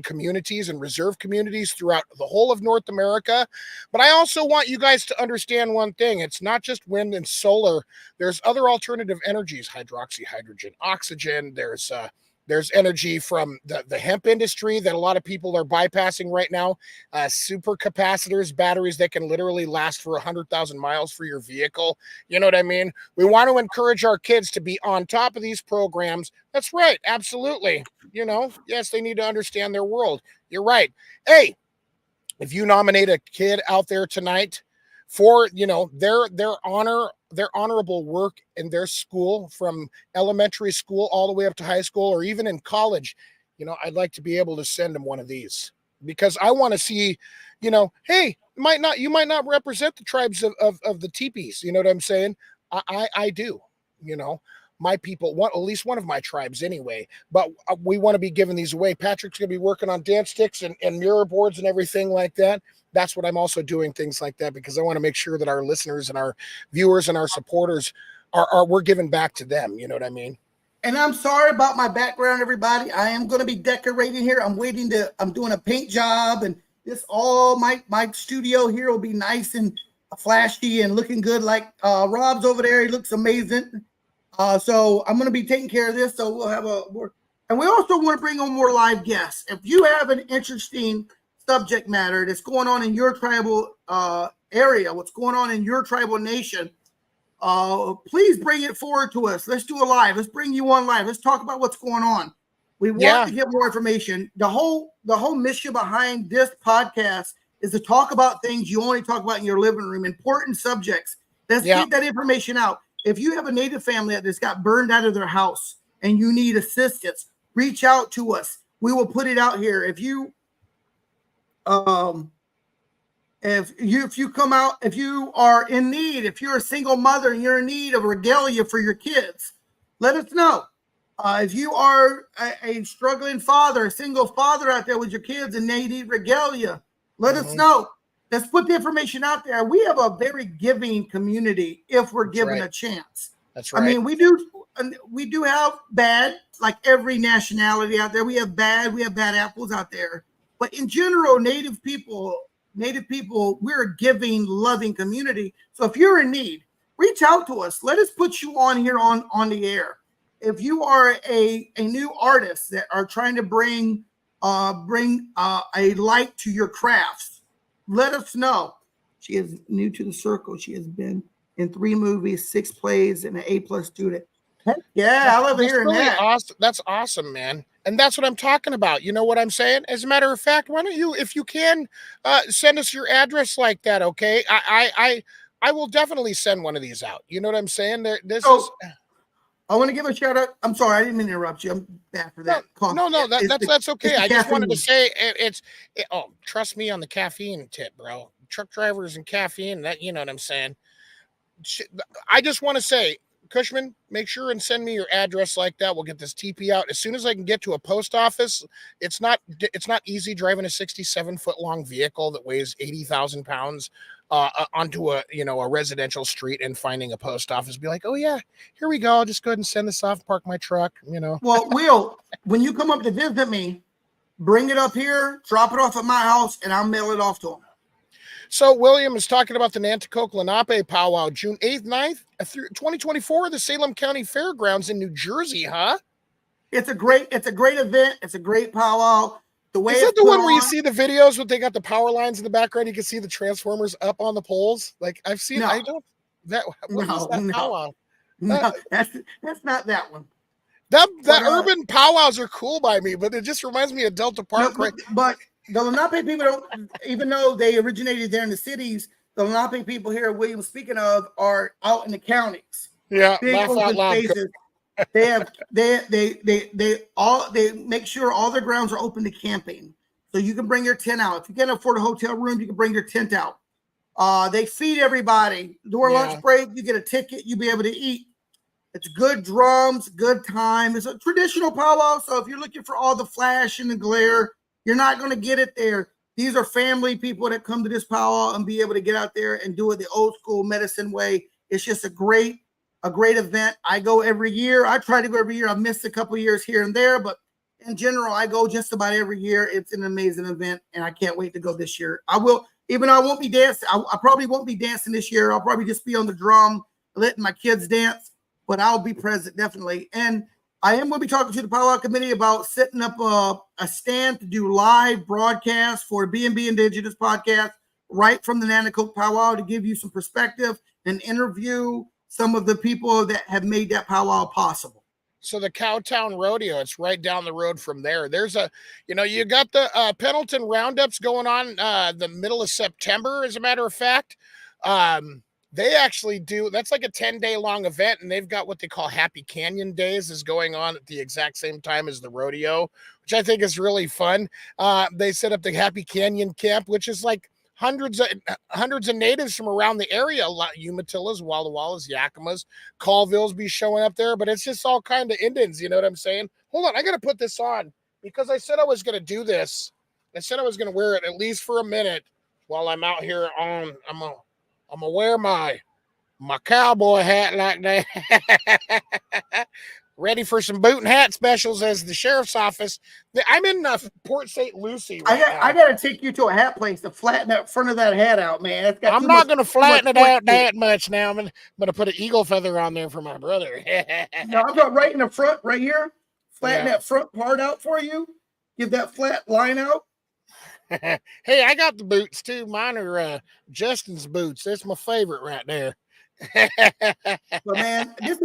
communities and reserve communities throughout the whole of North America. But I also want you guys to understand one thing. It's not just wind and solar. There's other alternative energies, hydroxy, hydrogen, oxygen. There's energy from the hemp industry that a lot of people are bypassing right now. Super capacitors, batteries that can literally last for 100,000 miles for your vehicle. You know what I mean? We want to encourage our kids to be on top of these programs. That's right. Absolutely. Yes, they need to understand their world. You're right. Hey, if you nominate a kid out there tonight for, their honorable work in their school from elementary school all the way up to high school or even in college, I'd like to be able to send them one of these because I want to see, hey, you might not represent the tribes of the teepees. You know what I'm saying? I do, my people, at least one of my tribes anyway, but we want to be giving these away. Patrick's going to be working on dance sticks and mirror boards and everything like that. That's what I'm also doing, things like that, because I want to make sure that our listeners and our viewers and our supporters we're giving back to them. You know what I mean? And I'm sorry about my background, everybody. I am going to be decorating here. I'm doing a paint job, and my studio here will be nice and flashy and looking good. Like Rob's over there. He looks amazing. So I'm going to be taking care of this. So we'll have and we also want to bring on more live guests. If you have an interesting subject matter that's going on in your tribal area, what's going on in your tribal nation, please bring it forward to us. Let's do a live. Let's bring you on live. Let's talk about what's going on. We want to get more information. The whole mission behind this podcast is to talk about things you only talk about in your living room, important subjects. Let's get that information out. if you have a Native family that's got burned out of their house and you need assistance, reach out to us. We will put it out here. If you come out, if you are in need, if you're a single mother and you're in need of regalia for your kids, let us know. If you are a struggling father, a single father out there with your kids and they need regalia, let us know. Let's put the information out there. We have a very giving community if we're given a chance. That's right. I mean, we do have bad, like every nationality out there. We have bad apples out there. But in general, Native people, we're a giving, loving community. So if you're in need, reach out to us. Let us put you on here on the air. If you are a new artist that are trying to bring a light to your crafts, let us know. She is new to the circle. She has been in 3 movies, 6 plays, and an A+ student. Heck yeah, I love hearing really that. Awesome. That's awesome, man. And that's what I'm talking about. You know what I'm saying? As a matter of fact, why don't you, if you can, send us your address like that, okay? I will definitely send one of these out. You know what I'm saying? I want to give a shout out. I'm sorry, I didn't mean to interrupt you. I'm bad for that. No, that's okay. I just wanted to say trust me on the caffeine tip, bro. Truck drivers and caffeine, that, you know what I'm saying? I just want to say, Cushman, make sure and send me your address like that. We'll get this TP out as soon as I can get to a post office. It's not easy driving a 67-foot long vehicle that weighs 80,000 pounds onto a residential street and finding a post office. Be like, oh yeah, here we go. I'll just go ahead and send this off, park my truck. Well, Will, when you come up to visit me, bring it up here, drop it off at my house, and I'll mail it off to him. So William is talking about the Nanticoke Lenape powwow, June 8th, 9th, through 2024, the Salem County Fairgrounds in New Jersey, huh? It's a great event. It's a great powwow. The way is that the one where you see the videos where they got the power lines in the background? You can see the transformers up on the poles. Like I've seen. No. I don't. What is that powwow? No, that's not that one. That urban powwows are cool by me, but it just reminds me of Delta Park. No, but the Lenape people don't, even though they originated there in the cities, the Lenape people here, William's speaking of, are out in the counties. Yeah, big laugh out loud. Spaces. They make sure all their grounds are open to camping, so you can bring your tent out. If you can't afford a hotel room, you can bring your tent out. They feed everybody during lunch break. You get a ticket, you be able to eat. It's good drums, good time. It's a traditional powwow, so if you're looking for all the flash and the glare, you're not going to get it there. These are family people that come to this powwow and be able to get out there and do it the old school medicine way. It's just a great event. I go every year. I try to go every year. I've missed a couple years here and there, but in general, I go just about every year. It's an amazing event, and I can't wait to go this year. I will, even though I won't be dancing. I probably won't be dancing this year. I'll probably just be on the drum, letting my kids dance, but I'll be present definitely. And I am going to be talking to the powwow committee about setting up a stand to do live broadcast for B&B Indigenous podcast right from the Nanticoke powwow to give you some perspective and interview some of the people that have made that powwow possible. So the Cowtown Rodeo, it's right down the road from there. There's you got the Pendleton Roundups going on the middle of September, as a matter of fact. They actually do, that's like a 10-day long event, and they've got what they call Happy Canyon Days is going on at the exact same time as the rodeo, which I think is really fun. They set up the Happy Canyon Camp, which is like hundreds of natives from around the area. A lot Umatillas, Walla Wallas, Yakimas, Colvilles be showing up there, but it's just all kind of Indians, you know what I'm saying? Hold on, I got to put this on because I said I was going to do this. I said I was going to wear it at least for a minute while I'm out here on, I'm gonna wear my cowboy hat like that. Ready for some boot and hat specials as the sheriff's office. I'm in Port St. Lucie right now. I got to take you to a hat place to flatten that front of that hat out, man. I'm not going to flatten it out that much now. I'm going to put an eagle feather on there for my brother. No, I'm going right in the front, right here. Flatten that front part out for you. Give that flat line out. Hey, I got the boots too. Mine are Justin's boots. That's my favorite right there. But man, this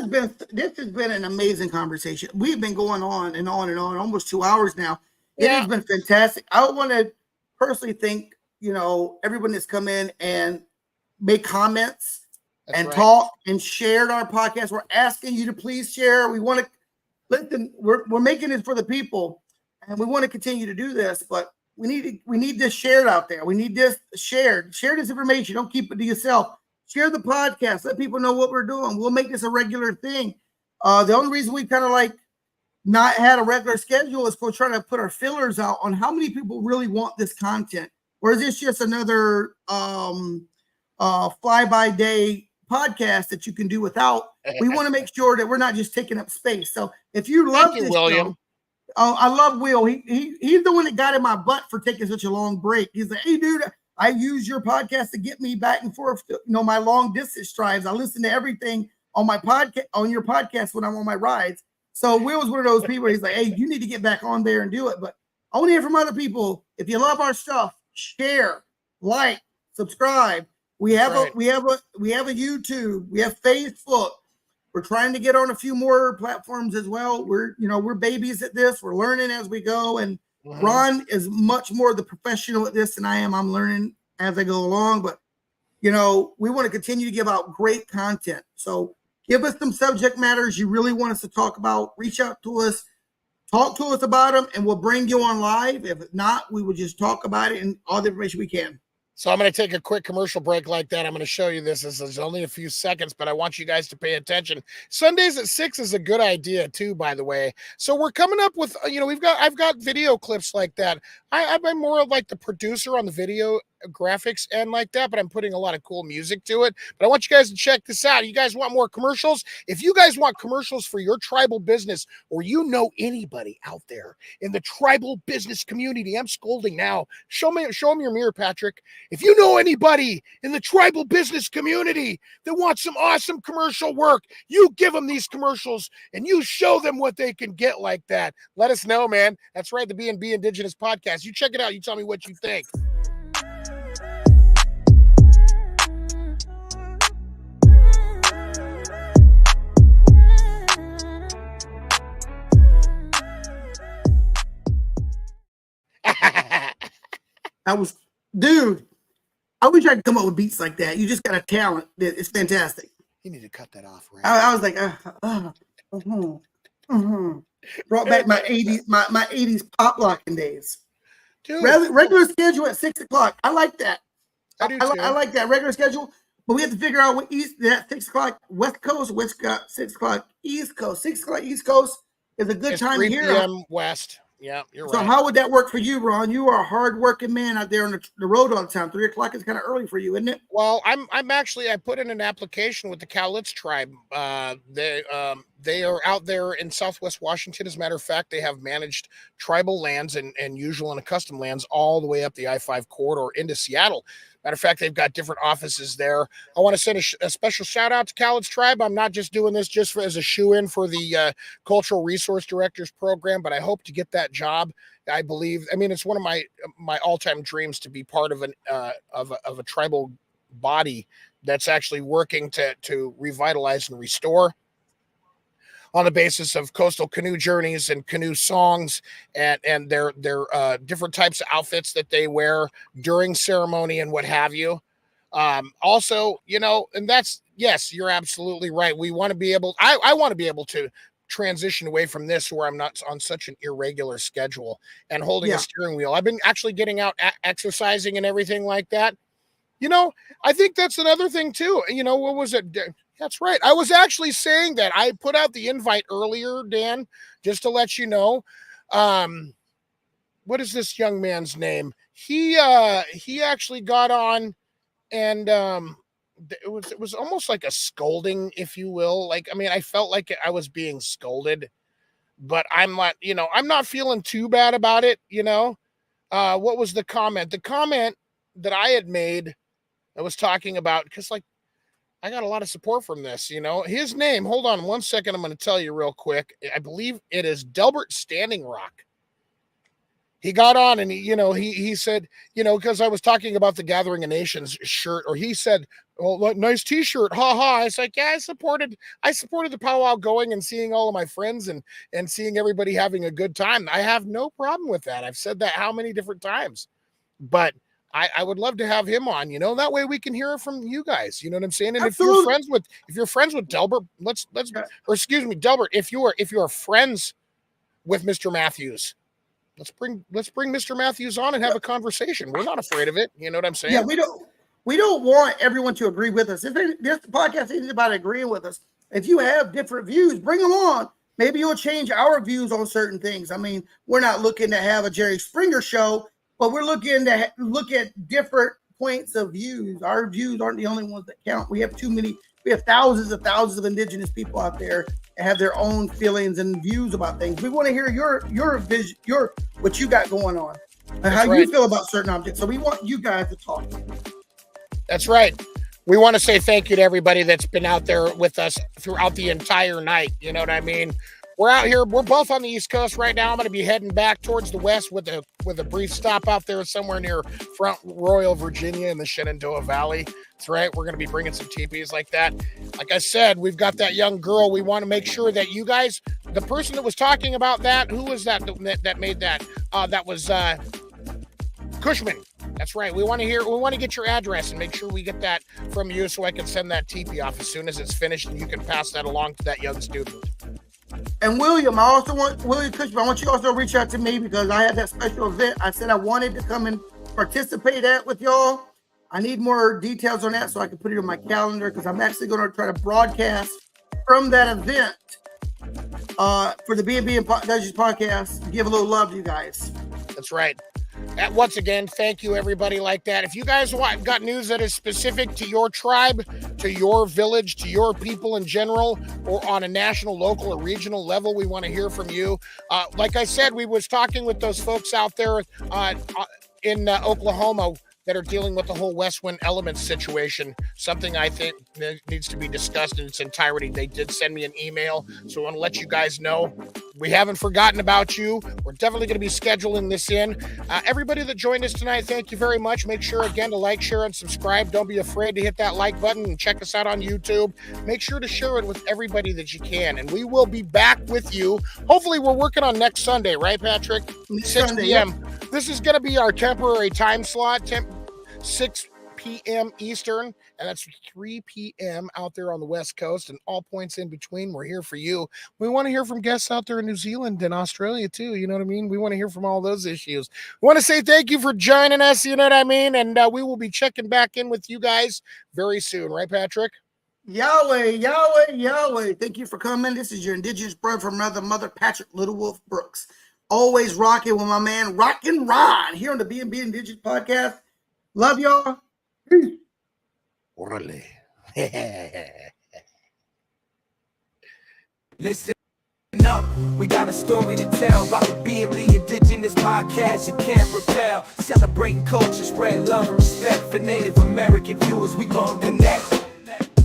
has been an amazing conversation. We've been going on and on and on, almost 2 hours now. It has been fantastic. I want to personally thank everyone that's come in and make comments and talk and shared our podcast. We're asking you to please share. We want to listen. We're making it for the people, and we want to continue to do this. But we need this shared out there. We need this shared. Share this information. Don't keep it to yourself. Share the podcast. Let people know what we're doing. We'll make this a regular thing. The only reason we kind of like not had a regular schedule is for trying to put our fillers out on how many people really want this content, or is this just another fly by day podcast that you can do without? We want to make sure that we're not just taking up space. So if you love this William show, I love Will. He's the one that got in my butt for taking such a long break. He's like, hey dude, I use your podcast to get me back and forth to, my long distance drives. I listen to everything on my podcast, on your podcast, when I'm on my rides. So Will was one of those people. He's like, hey, you need to get back on there and do it. But I want to hear from other people. If you love our stuff, share, like, subscribe. We have a YouTube. We have Facebook. We're trying to get on a few more platforms as well. We're babies at this. We're learning as we go. And Ron is much more the professional at this than I am. I'm learning as I go along. But we want to continue to give out great content. So give us some subject matters you really want us to talk about. Reach out to us. Talk to us about them, and we'll bring you on live. If not, we will just talk about it and all the information we can. So I'm going to take a quick commercial break like that. I'm going to show you this. This is only a few seconds, but I want you guys to pay attention. Sundays at 6 is a good idea too, by the way. So we're coming up with, I've got video clips like that. I'm more of like the producer on the video graphics and like that, but I'm putting a lot of cool music to it. But I want you guys to check this out. You guys want more commercials? If you guys want commercials for your tribal business, or anybody out there in the tribal business community, I'm scolding now. Show them your mirror, Patrick. If you know anybody in the tribal business community that wants some awesome commercial work, you give them these commercials and you show them what they can get like that. Let us know, man. That's right, the B&B Indigenous Podcast. You check it out. You tell me what you think. Dude, I wish I could come up with beats like that. You just got a talent. It's fantastic. You need to cut that off, right? I was like, brought back my 80s, my 80s pop locking days. Dude. Regular schedule at 6 o'clock. I like that. I like that regular schedule, but we have to figure out what that 6 o'clock West Coast, 6 o'clock East Coast. 6 o'clock East Coast is a good time 3 here. p.m. West. Yeah, you're right. So how would that work for you, Ron? You are a hard-working man out there on the road all the time. 3 o'clock is kind of early for you, isn't it? Well, I put in an application with the Cowlitz tribe. They are out there in Southwest Washington. As a matter of fact, they have managed tribal lands and usual and custom lands all the way up the I-5 corridor into Seattle. Matter of fact, they've got different offices there. I want to send a special shout out to Cowlitz Tribe. I'm not just doing this just as a shoe-in for the Cultural Resource Directors Program, but I hope to get that job. I believe. I mean, it's one of my all-time dreams to be part of a tribal body that's actually working to revitalize and restore on the basis of coastal canoe journeys and canoe songs and their different types of outfits that they wear during ceremony and what have you. Also, and that's, yes, you're absolutely right. We want to be able, I want to be able to transition away from this where I'm not on such an irregular schedule and holding a steering wheel. I've been actually getting out exercising and everything like that. I think that's another thing too. What was it? That's right. I was actually saying that I put out the invite earlier, Dan, just to let you know. What is this young man's name? He actually got on, and it was almost like a scolding, if you will. Like, I mean, I felt like I was being scolded, but I'm not, I'm not feeling too bad about it. What was the comment? The comment that I had made, I was talking about, because I got a lot of support from this, his name. Hold on 1 second. I'm going to tell you real quick. I believe it is Delbert Standing Rock. He got on and he said, because I was talking about the Gathering of Nations shirt, or he said, "Oh, nice t-shirt. Ha ha." I was like, yeah, I supported the powwow going and seeing all of my friends and seeing everybody having a good time. I have no problem with that. I've said that how many different times, but I would love to have him on, that way we can hear it from you guys. You know what I'm saying? And Absolutely. if you're friends with Delbert, or excuse me, Delbert, if you are friends with Mr. Matthews, let's bring Mr. Matthews on and have a conversation. We're not afraid of it. You know what I'm saying? Yeah, we don't want everyone to agree with us. If this podcast isn't about agreeing with us, if you have different views, bring them on. Maybe you'll change our views on certain things. I mean, we're not looking to have a Jerry Springer show, but we're looking to look at different points of views. Our views aren't the only ones that count. We have thousands of indigenous people out there that have their own feelings and views about things. We want to hear your vision, what you got going on, and how you feel about certain objects. So we want you guys to talk. That's right. We want to say thank you to everybody that's been out there with us throughout the entire night. You know what I mean? We're out here. We're both on the East Coast right now. I'm going to be heading back towards the West with a brief stop out there somewhere near Front Royal, Virginia in the Shenandoah Valley. That's right. We're going to be bringing some teepees like that. Like I said, we've got that young girl. We want to make sure that you guys, the person that was talking about that, who was that made that? That was Cushman. That's right. We want to get your address and make sure we get that from you so I can send that teepee off as soon as it's finished and you can pass that along to that young student. And William Cushman, I want you also to reach out to me because I had that special event. I said I wanted to come and participate at with y'all. I need more details on that so I can put it on my calendar because I'm actually going to try to broadcast from that event for the B&B and Digest podcast to give a little love to you guys. That's right. Once again, thank you, everybody like that. If you guys got news that is specific to your tribe, to your village, to your people in general, or on a national, local, or regional level, we want to hear from you. Like I said, we was talking with those folks out there in Oklahoma that are dealing with the whole West Wind Elements situation, something I think needs to be discussed in its entirety. They did send me an email, so I want to let you guys know we haven't forgotten about you. We're definitely going to be scheduling this in. Everybody that joined us tonight, thank you very much. Make sure, again, to like, share, and subscribe. Don't be afraid to hit that like button and check us out on YouTube. Make sure to share it with everybody that you can, and we will be back with you. Hopefully, we're working on next Sunday, right, Patrick? 6 p.m. Yep. This is going to be our temporary time slot, 6 p.m. Eastern, and that's 3 p.m. out there on the West Coast, and all points in between. We're here for you. We want to hear from guests out there in New Zealand and Australia too. You know what I mean? We want to hear from all those issues. We want to say thank you for joining us. You know what I mean? And we will be checking back in with you guys very soon. Right, Patrick? Yahweh, Yahweh, Yahweh. Thank you for coming. This is your indigenous brother from another mother, Patrick Little Wolf Brooks. Always rocking with my man, Rockin' Ron, here on the B&B Indigenous Podcast. Love y'all. Peace. Orale. Listen up, we got a story to tell about the B&B Indigenous Podcast you can't repel. Celebrating culture, spread love and respect for Native American viewers. We gon' connect.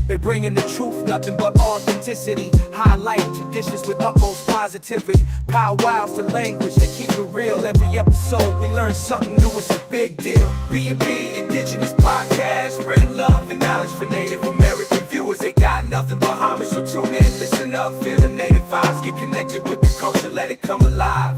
They bringing the truth, nothing but authenticity. Highlight traditions with utmost positivity. Powwows to language that keep it real. Every episode we learn something new, it's a big deal. B&B Indigenous Podcast, spreading love and knowledge for Native American viewers. They got nothing but homage, so tune in, listen up, feel the native vibes, get connected with the culture, let it come alive.